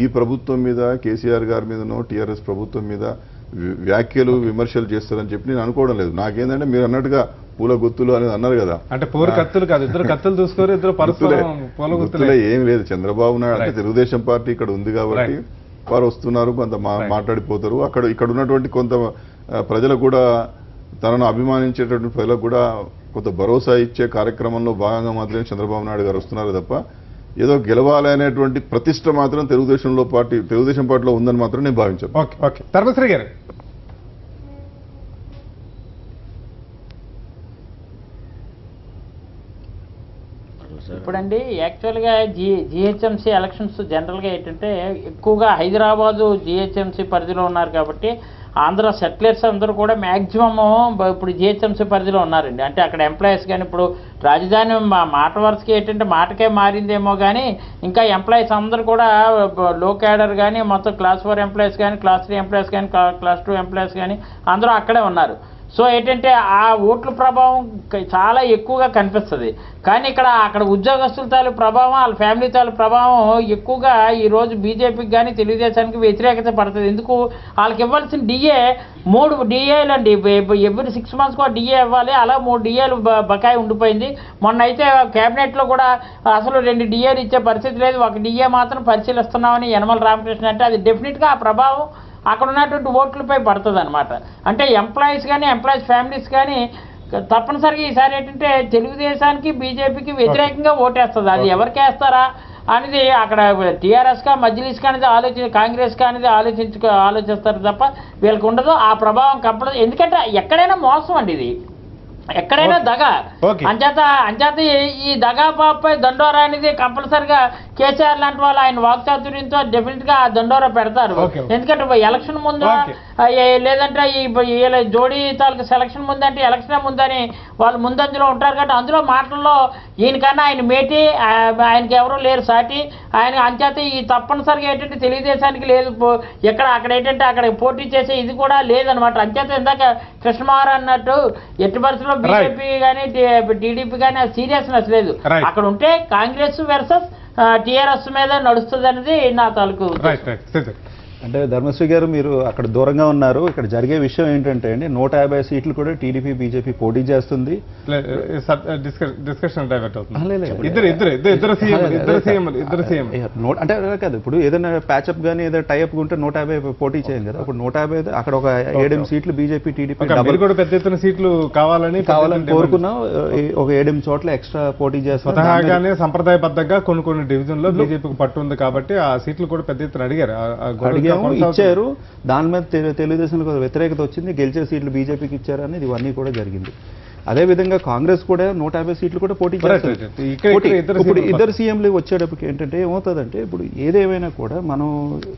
ఈ ప్రభుత్వం మీద, కేసీఆర్ గారి మీదనో టీఆర్ఎస్ ప్రభుత్వం మీద వ్యాఖ్యలు విమర్శలు చేస్తారని చెప్పి నేను అనుకోవడం లేదు. నాకేంటంటే మీరు అన్నట్టుగా పూల గుత్తులు అనేది అన్నారు కదా, అంటే పూల కత్తులు కాదు, ఇద్దరు కత్తులు చూసుకోరు, ఇద్దరు పూల గుత్తులే. ఏం లేదు, చంద్రబాబు నాయుడు అంటే తెలుగుదేశం పార్టీ ఇక్కడ ఉంది కాబట్టి వారు వస్తున్నారు, కొంత మాట్లాడిపోతారు. ఇక్కడ ఉన్నటువంటి కొంత ప్రజలకు కూడా, తనను అభిమానించేటువంటి ప్రజలకు కూడా కొంత భరోసా ఇచ్చే కార్యక్రమంలో భాగంగా మాత్రమే చంద్రబాబు నాయుడు గారు వస్తున్నారు తప్ప ఏదో గెలవాలి అనేటువంటి ప్రతిష్ట మాత్రం తెలుగుదేశం పార్టీలో ఉందని మాత్రం నేను భావించాను. ఓకే ధర్మశ్రీ గారు, ఇప్పుడండి యాక్చువల్గా జిహెచ్ఎంసీ ఎలక్షన్స్ జనరల్గా ఏంటంటే ఎక్కువగా హైదరాబాదు జిహెచ్ఎంసీ పరిధిలో ఉన్నారు కాబట్టి ఆంధ్ర సెటిలర్స్ అందరూ కూడా మ్యాక్సిమము ఇప్పుడు జిహెచ్ఎంసీ పరిధిలో ఉన్నారండి. అంటే అక్కడ ఎంప్లాయీస్ కానీ ఇప్పుడు రాజధాని మాట వరుసకి ఏంటంటే మాటకే మారిందేమో కానీ ఇంకా ఎంప్లాయీస్ అందరూ కూడా లో క్యాడర్ కానీ మొత్తం క్లాస్ 4 ఎంప్లాయీస్ కానీ, క్లాస్ 3 ఎంప్లాయీస్ కానీ, క్లాస్ 2 ఎంప్లాయీస్ కానీ అందరూ అక్కడే ఉన్నారు. సో ఏంటంటే ఆ ఓట్ల ప్రభావం చాలా ఎక్కువగా కనిపిస్తుంది. కానీ అక్కడ ఉద్యోగస్తుల తాలూ ప్రభావం, వాళ్ళ ఫ్యామిలీ తాలూ ప్రభావం ఎక్కువగా ఈరోజు బీజేపీకి కానీ తెలుగుదేశానికి వ్యతిరేకత పడుతుంది. ఎందుకు, వాళ్ళకి ఇవ్వాల్సిన డిఏ 3 డిఏలు అండి, ఎవ్రీ 6 మంత్స్కో డిఏ ఇవ్వాలి. అలా 3 డిఏలు బకాయి ఉండిపోయింది. మొన్న అయితే క్యాబినెట్లో కూడా అసలు 2 డిఏలు ఇచ్చే పరిస్థితి లేదు, 1 డిఏ మాత్రం పరిశీలిస్తున్నామని యనమల రామకృష్ణ అంటే అది డెఫినెట్గా ఆ ప్రభావం అక్కడ ఉన్నటువంటి ఓట్లపై పడుతుంది అనమాట. అంటే ఎంప్లాయీస్ కానీ, ఎంప్లాయీస్ ఫ్యామిలీస్ కానీ తప్పనిసరిగా ఈసారి ఏంటంటే తెలుగుదేశానికి బీజేపీకి వ్యతిరేకంగా ఓటేస్తుంది. అది ఎవరికి వేస్తారా అనేది అక్కడ టీఆర్ఎస్గా, మజ్లిస్గా అనేది కాంగ్రెస్గా అనేది ఆలోచిస్తారు తప్ప వీళ్ళకి ఉండదు ఆ ప్రభావం కంపల్సరీ. ఎందుకంటే ఎక్కడైనా మోసం అండి, ఇది ఎక్కడైనా దగ. అంచేత ఈ దగాబాపై దండోరా అనేది కంపల్సరిగా కేసీఆర్ లాంటి వాళ్ళు ఆయన వాక్చాతుర్యంతో డెఫినెట్ గా దండోరా పెడతారు. ఎందుకంటే ఎలక్షన్ ముందు లేదంటే ఈ జోడీ తాలూకు సెలక్షన్ ముందంటే ఎలక్షన్ ముందని వాళ్ళు ముందంజలో ఉంటారు కాబట్టి అందులో మాటల్లో ఈయనకన్నా ఆయన మేటి, ఆయనకి ఎవరూ లేరు సాటి ఆయన. అంచేత ఈ తప్పనిసరిగా ఏంటంటే తెలుగుదేశానికి లేదు, అక్కడ ఏంటంటే అక్కడ పోటీ చేసే ఇది కూడా లేదనమాట. అంచేత ఇందాక కృష్ణమార్ అన్నట్టు ఎట్టి పరిస్థితుల్లో బీజేపీ కానీ టీడీపీ కానీ అది సీరియస్నెస్ లేదు. అక్కడ ఉంటే కాంగ్రెస్ వర్సెస్ టీఆర్ఎస్ మీద నడుస్తుంది అనేది నా తాలూకు. అంటే ధర్మశ్రీ గారు, మీరు అక్కడ దూరంగా ఉన్నారు. ఇక్కడ జరిగే విషయం ఏంటంటే అండి 150 సీట్లు కూడా టీడీపీ బీజేపీ పోటీ చేస్తుంది. డిస్కషన్ డైవర్ట్ అవుతుంది. అంటే కాదు, ఇప్పుడు ఏదైనా ప్యాచప్ కానీ ఏదైనా టైఅప్ ఉంటే 150 పోటీ చేయాలి కదా. ఇప్పుడు 150 అక్కడ ఒక 7 సీట్లు బీజేపీ టీడీపీ కూడా పెద్ద ఎత్తున సీట్లు కావాలని కోరుకున్నాం. ఒక 7 చోట్ల ఎక్స్ట్రా పోటీ చేస్తాం. స్వతహాగానే సంప్రదాయబద్ధంగా కొన్ని డివిజన్ లో బీజేపీకి పట్టు ఉంది కాబట్టి ఆ సీట్లు కూడా పెద్ద ఎత్తున అడిగారు, ఇచ్చారు. దాని మీద తెలుగుదేశంలో వ్యతిరేకత వచ్చింది, గెలిచే సీట్లు బీజేపీకి ఇచ్చారు అనేది ఇవన్నీ కూడా జరిగింది. అదేవిధంగా కాంగ్రెస్ కూడా 150 సీట్లు కూడా పోటీ చేస్తారు. ఇప్పుడు ఇద్దరు సీఎంలు వచ్చేటప్పటికి ఏంటంటే ఏమవుతుందంటే, ఇప్పుడు ఏదేమైనా కూడా మనం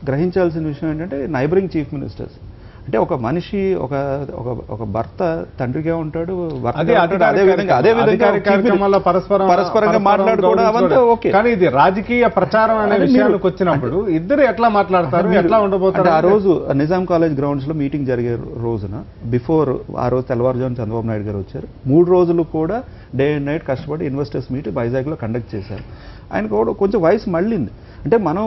గ్రహించాల్సిన విషయం ఏంటంటే నైబరింగ్ చీఫ్ మినిస్టర్స్ అంటే ఒక మనిషి ఒక భర్త తండ్రిగా ఉంటాడు, అదే విధంగా పరస్పరంగా మాట్లాడుకోవడం అవంతా ఓకే. కానీ ఇది రాజకీయ ప్రచారం అనే విషయానికి వచ్చినప్పుడు ఇద్దరు ఎట్లా మాట్లాడతారు, ఎట్లా ఉండబోతారు? ఆ రోజు నిజాం కాలేజ్ గ్రౌండ్స్ లో మీటింగ్ జరిగే రోజున బిఫోర్ ఆ రోజు తెల్లవారుజామున చంద్రబాబు నాయుడు గారు వచ్చారు. 3 రోజులు కూడా డే అండ్ నైట్ కష్టపడి ఇన్వెస్టర్స్ మీట్ వైజాగ్ లో కండక్ట్ చేశారు. ఆయనకు కూడా కొంచెం వయసు మళ్ళింది. అంటే మనం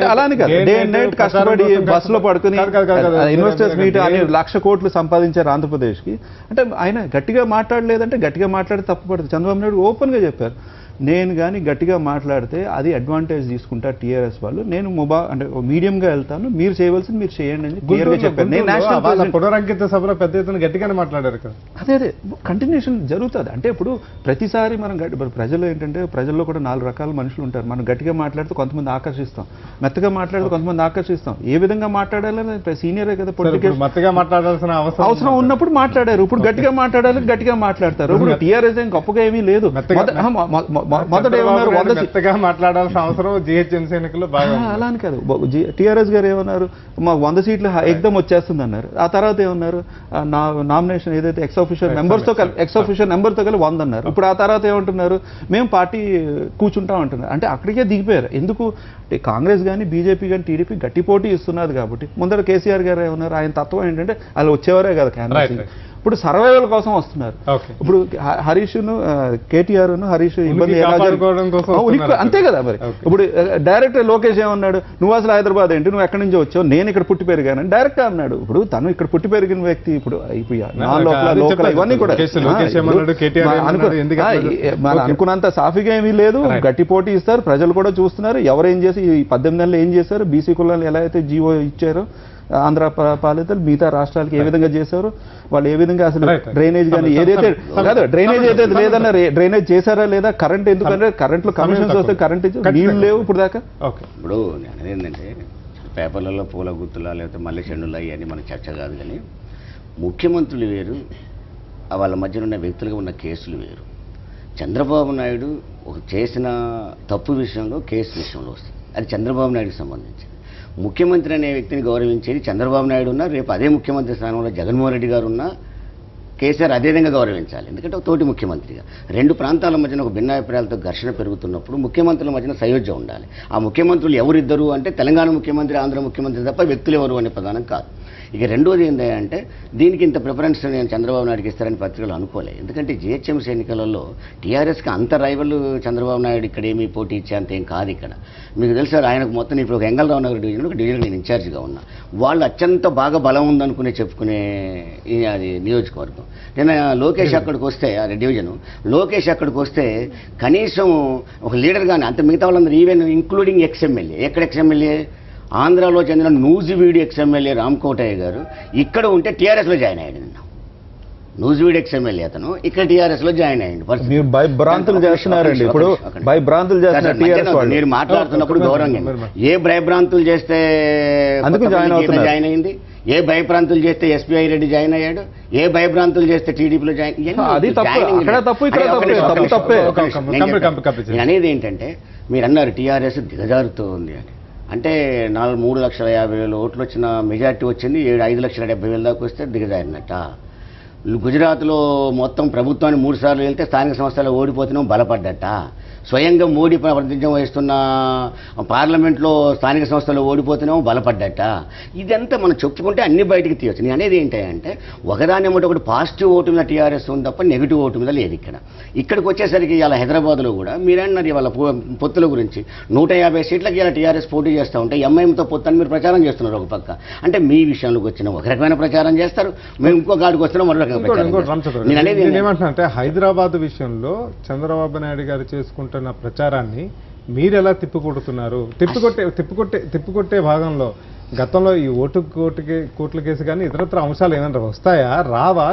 అలానే కాదు, డే అండ్ నైట్ కష్టపడి బస్సులో పడుకుని ఇన్వెస్టర్స్ మీట్ అని 1,00,000 కోట్లు సంపాదించారు ఆంధ్రప్రదేశ్కి. అంటే ఆయన గట్టిగా మాట్లాడలేదంటే గట్టిగా మాట్లాడి తప్పు పడుతుంది. చంద్రబాబు నాయుడు ఓపెన్గా చెప్పారు, నేను కానీ గట్టిగా మాట్లాడితే అది అడ్వాంటేజ్ తీసుకుంటారు టీఆర్ఎస్ వాళ్ళు, నేను అంటే మీడియంగా వెళ్తాను, మీరు చేయవలసింది మీరు చేయండి అని క్లియర్గా చెప్పారు. నేను నేషనల్ పునరంకిత సభలో పెద్ద ఎత్తున గట్టిగానే మాట్లాడారు కదా. అదే కంటిన్యూషన్ జరుగుతుంది. అంటే ఇప్పుడు ప్రతిసారి మనం ప్రజలు ఏంటంటే ప్రజల్లో కూడా 4 రకాల మనుషులు ఉంటారు. మనం గట్టిగా మాట్లాడితే కొంతమంది ఆకర్షిస్తాం, మెత్తగా మాట్లాడితే కొంతమంది ఆకర్షిస్తాం. ఏ విధంగా మాట్లాడాలని సీనియరే కదా పొలిటికల్, మెత్తగా మాట్లాడాల్సిన అవసరం ఉన్నప్పుడు మాట్లాడారు. ఇప్పుడు గట్టిగా మాట్లాడాలి, గట్టిగా మాట్లాడతారు. ఇప్పుడు టీఆర్ఎస్ ఏం గొప్పగా ఏమీ లేదు. మొదట ఏమన్నారు, మెత్తగా మాట్లాడాల్సిన అవసరం జిహెచ్ఎంసీ ఎన్నికల్లో బాగా అలా అని కాదు. టీఆర్ఎస్ గారు ఏమన్నారు, మాకు 100 సీట్లు ఎగ్దమ్ వచ్చేస్తుంది అన్నారు. ఆ తర్వాత ఏమన్నారు, నామినేషన్ ఏదైతే ఎక్స్ ఆఫీషియల్ నెంబర్తో కలిసి 100 అన్నారు. ఇప్పుడు ఆ తర్వాత ఏమంటున్నారు, మేము పార్టీ కూర్చుంటాం అంటున్నారు. అంటే అక్కడికే దిగిపోయారు. ఎందుకు కాంగ్రెస్ కానీ బీజేపీ కానీ టీడీపీ గట్టి పోటీ ఇస్తున్నది కాబట్టి. ముందర కేసీఆర్ గారు ఏమన్నారు, ఆయన తత్వం ఏంటంటే వాళ్ళు వచ్చేవారే కదా క్యాన్వాసింగ్. ఇప్పుడు సర్వైవల్ కోసం వస్తున్నారు. ఇప్పుడు హరీష్ను కేటీఆర్ను హరీష్ ఇబ్బంది అంతే కదా మరి. ఇప్పుడు డైరెక్ట్ లోకేష్ ఏమన్నాడు, నువ్వు అసలు హైదరాబాద్ ఏంటి, నువ్వు ఎక్కడి నుంచి వచ్చావు, నేను ఇక్కడ పుట్టి పెరిగానని డైరెక్ట్ అన్నాడు. ఇప్పుడు తను ఇక్కడ పుట్టి పెరిగిన వ్యక్తి ఇప్పుడు లోకల్ ఇవన్నీ కూడా అనుకున్నంత సాఫీగా ఏమీ లేదు. గట్టి పోటీ ఇస్తారు, ప్రజలు కూడా చూస్తున్నారు. ఎవరేం చేసి ఈ 18 నెలలు ఏం చేశారు, బీసీ కులాలు ఎలా అయితే జీవో ఇచ్చారో ఆంధ్ర పాలితలు మిగతా రాష్ట్రాలకు ఏ విధంగా చేశారు, వాళ్ళు ఏ విధంగా అసలు డ్రైనేజ్ కానీ ఏదైతే కాదు డ్రైనేజ్ అయితే లేదన్నా డ్రైనేజ్ చేశారా లేదా, కరెంట్ ఎందుకంటే కరెంట్లో కమిషన్స్ వస్తే కరెంట్ నీళ్ళు లేవు ఇప్పుడు దాకా. ఇప్పుడు నేను ఏంటంటే పేపర్లలో పూల గుర్తులా లేకపోతే మల్లె చెండులా ఇవన్నీ మనకు చర్చ కాదు. కానీ ముఖ్యమంత్రులు వేరు, వాళ్ళ మధ్యన ఉన్న వ్యక్తులుగా ఉన్న కేసులు వేరు. చంద్రబాబు నాయుడు ఒక చేసిన తప్పు విషయంలో కేసు విషయంలో వస్తుంది, అది చంద్రబాబు నాయుడుకి సంబంధించి. ముఖ్యమంత్రి అనే వ్యక్తిని గౌరవించేది చంద్రబాబు నాయుడు ఉన్నా, రేపు అదే ముఖ్యమంత్రి స్థానంలో జగన్మోహన్ రెడ్డి గారు ఉన్నా కేసీఆర్ అదే విధంగా గౌరవించాలి. ఎందుకంటే ఒక తోటి ముఖ్యమంత్రిగా 2 ప్రాంతాల మధ్యన ఒక భిన్నాభిప్రాయాలతో ఘర్షణ పెరుగుతున్నప్పుడు ముఖ్యమంత్రుల మధ్యన సయోధ్య ఉండాలి. ఆ ముఖ్యమంత్రులు ఎవరిద్దరు అంటే తెలంగాణ ముఖ్యమంత్రి, ఆంధ్ర ముఖ్యమంత్రి తప్ప వ్యక్తులు ఎవరు అనే ప్రధానం కాదు. ఇక రెండోది ఏంటంటే దీనికి ఇంత ప్రిఫరెన్స్ నేను చంద్రబాబు నాయుడుకి ఇస్తారని పత్రికలు అనుకోలేదు. ఎందుకంటే జిహెచ్ఎంసీ ఎన్నికలలో టీఆర్ఎస్కి అంత రైవల్ చంద్రబాబు నాయుడు ఇక్కడ ఏమీ పోటీ ఇచ్చే అంత ఏం కాదు. ఇక్కడ మీకు తెలుసు ఆయనకు మొత్తం ఇప్పుడు ఒక ఎంగళరావు నగర్ డివిజన్, ఒక డివిజన్ నేను ఇన్ఛార్జిగా ఉన్నా. వాళ్ళు అత్యంత బాగా బలం ఉందనుకునే చెప్పుకునే అది నియోజకవర్గం. నేను లోకేష్ అక్కడికి వస్తే అది డివిజను, లోకేష్ అక్కడికి వస్తే కనీసం ఒక లీడర్ కానీ అంత మిగతా వాళ్ళందరూ ఈవెన్ ఇంక్లూడింగ్ ఎక్స్ఎమ్మెల్యే, ఎక్కడ ఎక్స్ఎమ్మెల్యే ఆంధ్రాలో చెందిన నూజివీడు ఎక్స్ఎమ్మెల్యే రామకోటయ్య గారు ఇక్కడ ఉంటే టీఆర్ఎస్లో జాయిన్ అయ్యాడు. నిన్న నూజివీడు ఎక్స్ఎమ్మెల్యే అతను ఇక్కడ టీఆర్ఎస్లో జాయిన్ అయ్యాడు. భయభ్రాంతులు చేస్తున్నారండి. ఇప్పుడు భయభ్రాంతులు చేస్తున్నారు. మీరు మాట్లాడుతున్నప్పుడు గౌరవంగా ఏ భయభ్రాంతులు చేస్తే జాయిన్ అయింది, ఏ భయభ్రాంతులు చేస్తే ఎస్బీఐ రెడ్డి జాయిన్ అయ్యాడు, ఏ భయభ్రాంతులు చేస్తే టీడీపీలో జాయిన్. అనేది ఏంటంటే మీరు అన్నారు టీఆర్ఎస్ దిగజారుతూ ఉంది అని. అంటే 3,50,000 ఓట్లు వచ్చిన మెజార్టీ వచ్చింది, 5,70,000 దాకా వస్తే దిగజారినట్ట. గుజరాత్లో మొత్తం ప్రభుత్వాన్ని 3 సార్లు వెళ్తే స్థానిక సంస్థలు ఓడిపోతున్నాం బలపడ్డట. స్వయంగా మోడీ ప్రాతినిధ్యం వహిస్తున్న పార్లమెంట్లో స్థానిక సంస్థలు ఓడిపోతున్నాం బలపడ్డట. ఇదంతా మనం చెప్పుకుంటే అన్ని బయటికి తీయవచ్చు. నేను అనేది ఏంటంటే ఒకదాని ఏమంటే ఒకటి పాజిటివ్ ఓటు మీద టీఆర్ఎస్ ఉంది తప్ప నెగిటివ్ ఓటు మీద లేదు. ఇక్కడికి వచ్చేసరికి ఇవాళ హైదరాబాద్లో కూడా మీరన్నారు ఇవాళ పొత్తుల గురించి 150 సీట్లకి ఇలా టీఆర్ఎస్ పోటీ చేస్తూ ఉంటే ఎంఐఎంతో పొత్తు మీరు ప్రచారం చేస్తున్నారు ఒక పక్క. అంటే మీ విషయంలోకి వచ్చిన ఒక రకమైన ప్రచారం చేస్తారు, మేము ఇంకో గాడికి వచ్చినా మరో రకమైన ప్రచారం. నేను అనేది ఏమంటున్నా హైదరాబాద్ విషయంలో చంద్రబాబు నాయుడు గారు చేసుకుంటున్న ప్రచారాన్ని మీరు ఎలా తిప్పికొడుతున్నారు? తిప్పికొట్టే భాగంలో గతంలో ఈ కోట్ల కేసు కానీ ఇతరత్ర అంశాలు ఏమైనా వస్తాయా రావా?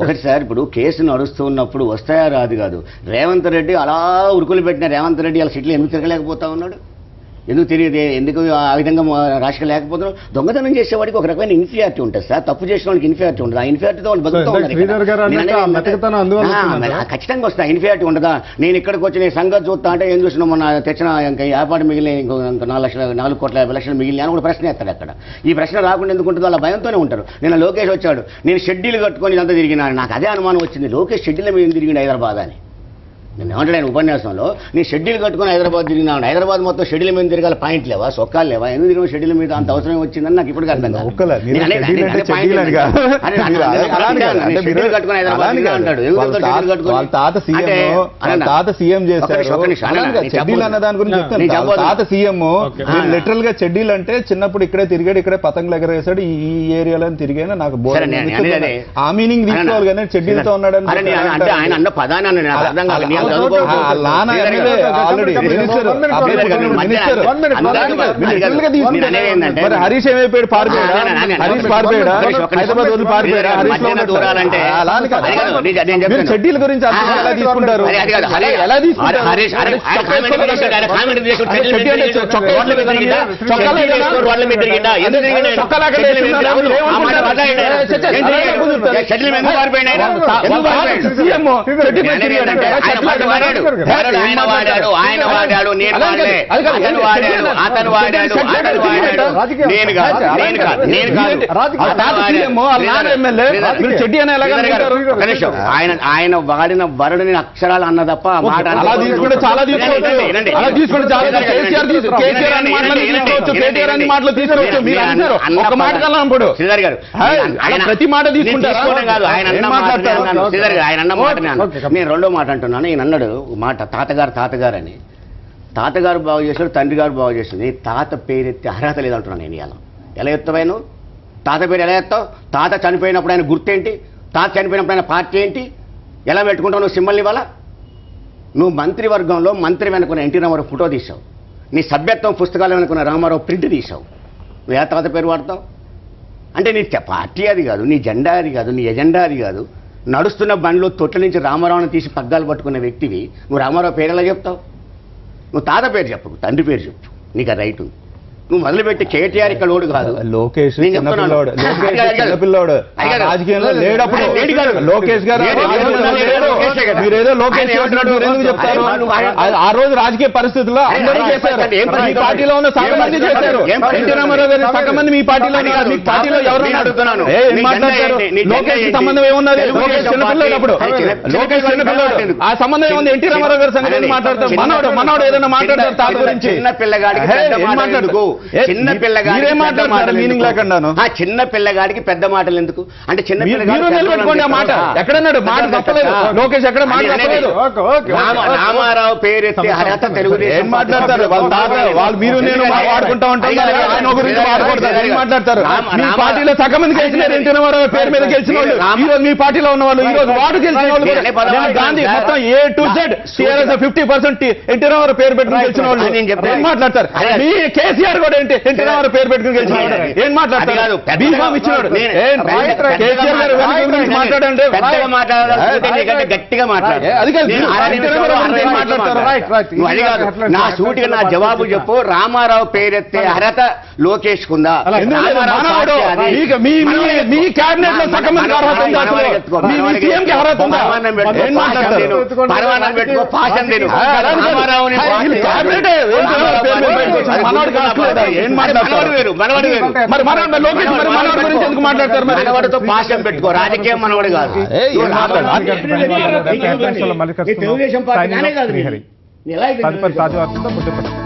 ఒకటి సార్, ఇప్పుడు కేసు నడుస్తూ ఉన్నప్పుడు వస్తాయా రాదు కాదు. రేవంత్ రెడ్డి అలా ఉరుకులు పెట్టిన రేవంత్ రెడ్డి అలా సీట్లు ఎందుకు తిరగలేకపోతా ఉన్నాడు? ఎందుకు తెలియదు, ఎందుకు ఆ విధంగా రాజకీయ లేకపోతున్నాం? దొంగతనం చేసేవాడికి ఒక రకమైన ఇన్ఫీరియారిటీ ఉంటుంది సార్, తప్పు చేసిన వాళ్ళకి ఇన్ఫీరియారిటీ ఉంటుంది. ఆ ఇన్ఫీరియారిటీతో వాళ్ళు బతుకుతూ ఉన్నారు. ఖచ్చితంగా వస్తా, ఇన్ఫీరియారిటీ ఉండదా? నేను ఇక్కడికి వచ్చి నేను సంగతి చూస్తా అంటే ఏం చూసినా మొన్న తెచ్చిన ఇంకా ఏర్పాటు మిగిలిన ఇంకో 4,50,00,000 మిగిలిన అని కూడా ప్రశ్న వేస్తాడు అక్కడ. ఈ ప్రశ్న రాకుండా ఎందుకు ఉంటుందో వాళ్ళ భయంతోనే ఉంటారు. నేను లోకేష్ వచ్చాడు, నేను షెడ్యూల్ కట్టుకొని ఇదంతా తిరిగినాను, నాకు అదే అనుమానం వచ్చింది, లోకేష్ షెడ్యూల్ మీద తిరిగింది హైదరాబాద్ అని. నేను ఏమంటాడు ఆయన ఉపన్యాసంలో, నీ షెడ్యూల్ కట్టుకుని హైదరాబాద్ తిరిగినాను, హైదరాబాద్ మొత్తం షెడ్యూల్ మీద తిరగాలి, పాయింట్ లేవా, సొక్కాలు లేవా, ఎందుకు తిరిగిన షెడ్యూల్ మీద అంత అవసరం వచ్చిందని నాకు ఇప్పటికీ అర్థం కాదు. లిటరల్ గా చెడ్డీలు అంటే చిన్నప్పుడు ఇక్కడే తిరిగాడు, ఇక్కడే పతంగులు ఎగరేసాడు, ఈ ఏరియాలో తిరిగాను, నాకు ఆ మీనింగ్ తీసుకోవాలి కానీ చెడ్డీలతో ఉన్నాడు అంటే ఆయన అన్న పదాన్ని హరీష్ ఏమైపోయాడు, హరీష్ పారిపోయాడా, హైదరాబాద్ వదిలి పారిపోయాడా? షెడ్యూల్ గురించి ఎలా తీసుకుంటారు, ఎలా తీసుకుంటారు? ఆయన వాడిన వరుడిని అక్షరాలు అన్న తప్ప మాట చాలా శ్రీధర్ గారు ప్రతి మాట తీసుకుంటారు కాదు, ఆయన అన్న మాట నేను రెండో మాట అంటున్నాను. ఈయన అన్నాడు మాట తాతగారు అని. తాతగారు బాగు చేశాడు, తండ్రి గారు బాగు చేశాడు. నీ తాత పేరెత్తే అర్హత లేదంటున్నాను నేను. ఎలా ఎత్తవైనా తాత పేరు ఎలా ఎత్తావు? తాత చనిపోయినప్పుడు ఆయన గుర్తేంటి? తాత చనిపోయినప్పుడు ఆయన పార్టీ ఏంటి? ఎలా పెట్టుకుంటావు నువ్వు సింబల్ని? ఇవాళ నువ్వు మంత్రివర్గంలో మంత్రి వెనుకున్న ఎన్టీ రామారావు ఫోటో తీసావు, నీ సభ్యత్వం పుస్తకాలు వెనుకున్న రామారావు ప్రింట్ తీసావు, నువ్వు ఏ తాత పేరు వాడతావు? అంటే నీ పార్టీ అది కాదు, నీ జెండా అది కాదు, నీ ఎజెండా అది కాదు. నడుస్తున్న బండ్లో తొట్ల నుంచి రామారావుని తీసి పగ్గాలు పట్టుకున్న వ్యక్తివి నువ్వు రామారావు పేరు ఎలా చెప్తావు? నువ్వు తాత పేరు చెప్పకు, తండ్రి పేరు చెప్పు, నీకు ఆ రైట్ ఉంది. నువ్వు మొదలుపెట్టి కేటీఆర్ ఇక్కడ లోడు కాదు, లోకేష్ చిన్నపిల్లోడు రాజకీయంలో లేడప్పుడు. లోకేష్ గారు మీరేదో లోకేష్ ఎందుకు చెప్తారు? ఆ రోజు రాజకీయ పరిస్థితుల్లో అందరూ చేశారు, మీ పార్టీలో ఉన్న సగం మంది చేశారు. ఎన్టీ రామారావు గారి సగం మంది మీ పార్టీలో, మీ పార్టీలో ఎవరు అడుగుతున్నాను మాట్లాడతారు? లోకేష్ సంబంధం ఏమున్నది? లోకేష్ చిన్నపిల్లోడు, లోకేష్ చిన్నపిల్లోడు, ఆ సంబంధం ఏముంది? ఎన్టీ రామారావు గారి సంగతి మాట్లాడతారు. మనోడు ఏదైనా మాట్లాడతారు తాత గురించి. చిన్న పిల్లగాడికి చిన్న పిల్లగాడికి మీనింగ్ లేకుండాను చిన్న పిల్లగాడికి పెద్ద మాటలు ఎందుకు? అంటే చిన్న పిల్లగాడు మాట ఎక్కడన్నాడు? మాట తప్పలేదు, లోకేష్ ఎక్కడ మాట తప్పలేదు. రామారావు పేరెత్తి అర్హత తెలుగుదేశం ఏం మాట్లాడతారు? వాళ్ళు మీరు నేను వాడుకుంటా ఉంటాం, ఆయన గురించి మాట్లాడతారు. ఏం మాట్లాడతారు? మీ పార్టీలో సగం మంది గెలిచినారు, ఎన్టీ రామారావు పేరు మీద గెలిచిన వాళ్ళు. ఈ రోజు మీ పార్టీలో ఉన్న వాళ్ళు, ఈ రోజు వార్డు గెలిచిన వాళ్ళు, గాంధీ మొత్తం A to Z 50% NT Ramarao పేరు పెట్టుకుని గెలిచిన వాళ్ళు. ఏం మాట్లాడతారు? మీ కేసీఆర్ కూడా ఏంటి ఎన్టీ రామారావు పేరు పెట్టుకుని గెలిచిన ఏం మాట్లాడతారు? బీఫామ్ ఇచ్చినాడు. కేసీఆర్ గారు మాట్లాడండి, గట్టిగా మాట్లాడారు. నా సూటిగా నా జవాబు చెప్పు. రామారావు పేరెత్తే అర్హత లోకేష్ కుందా? మీ క్యాబినెట్ లో సగం మంది అర్హత ఉందా? పరమానం పెట్టుకో, పాశం తిను. మనవాడితో పాశం పెట్టుకో, రాజకీయం మనవాడు కాదు. తెలుగుదేశం పార్టీ తదుపరి తాజా వార్తలతో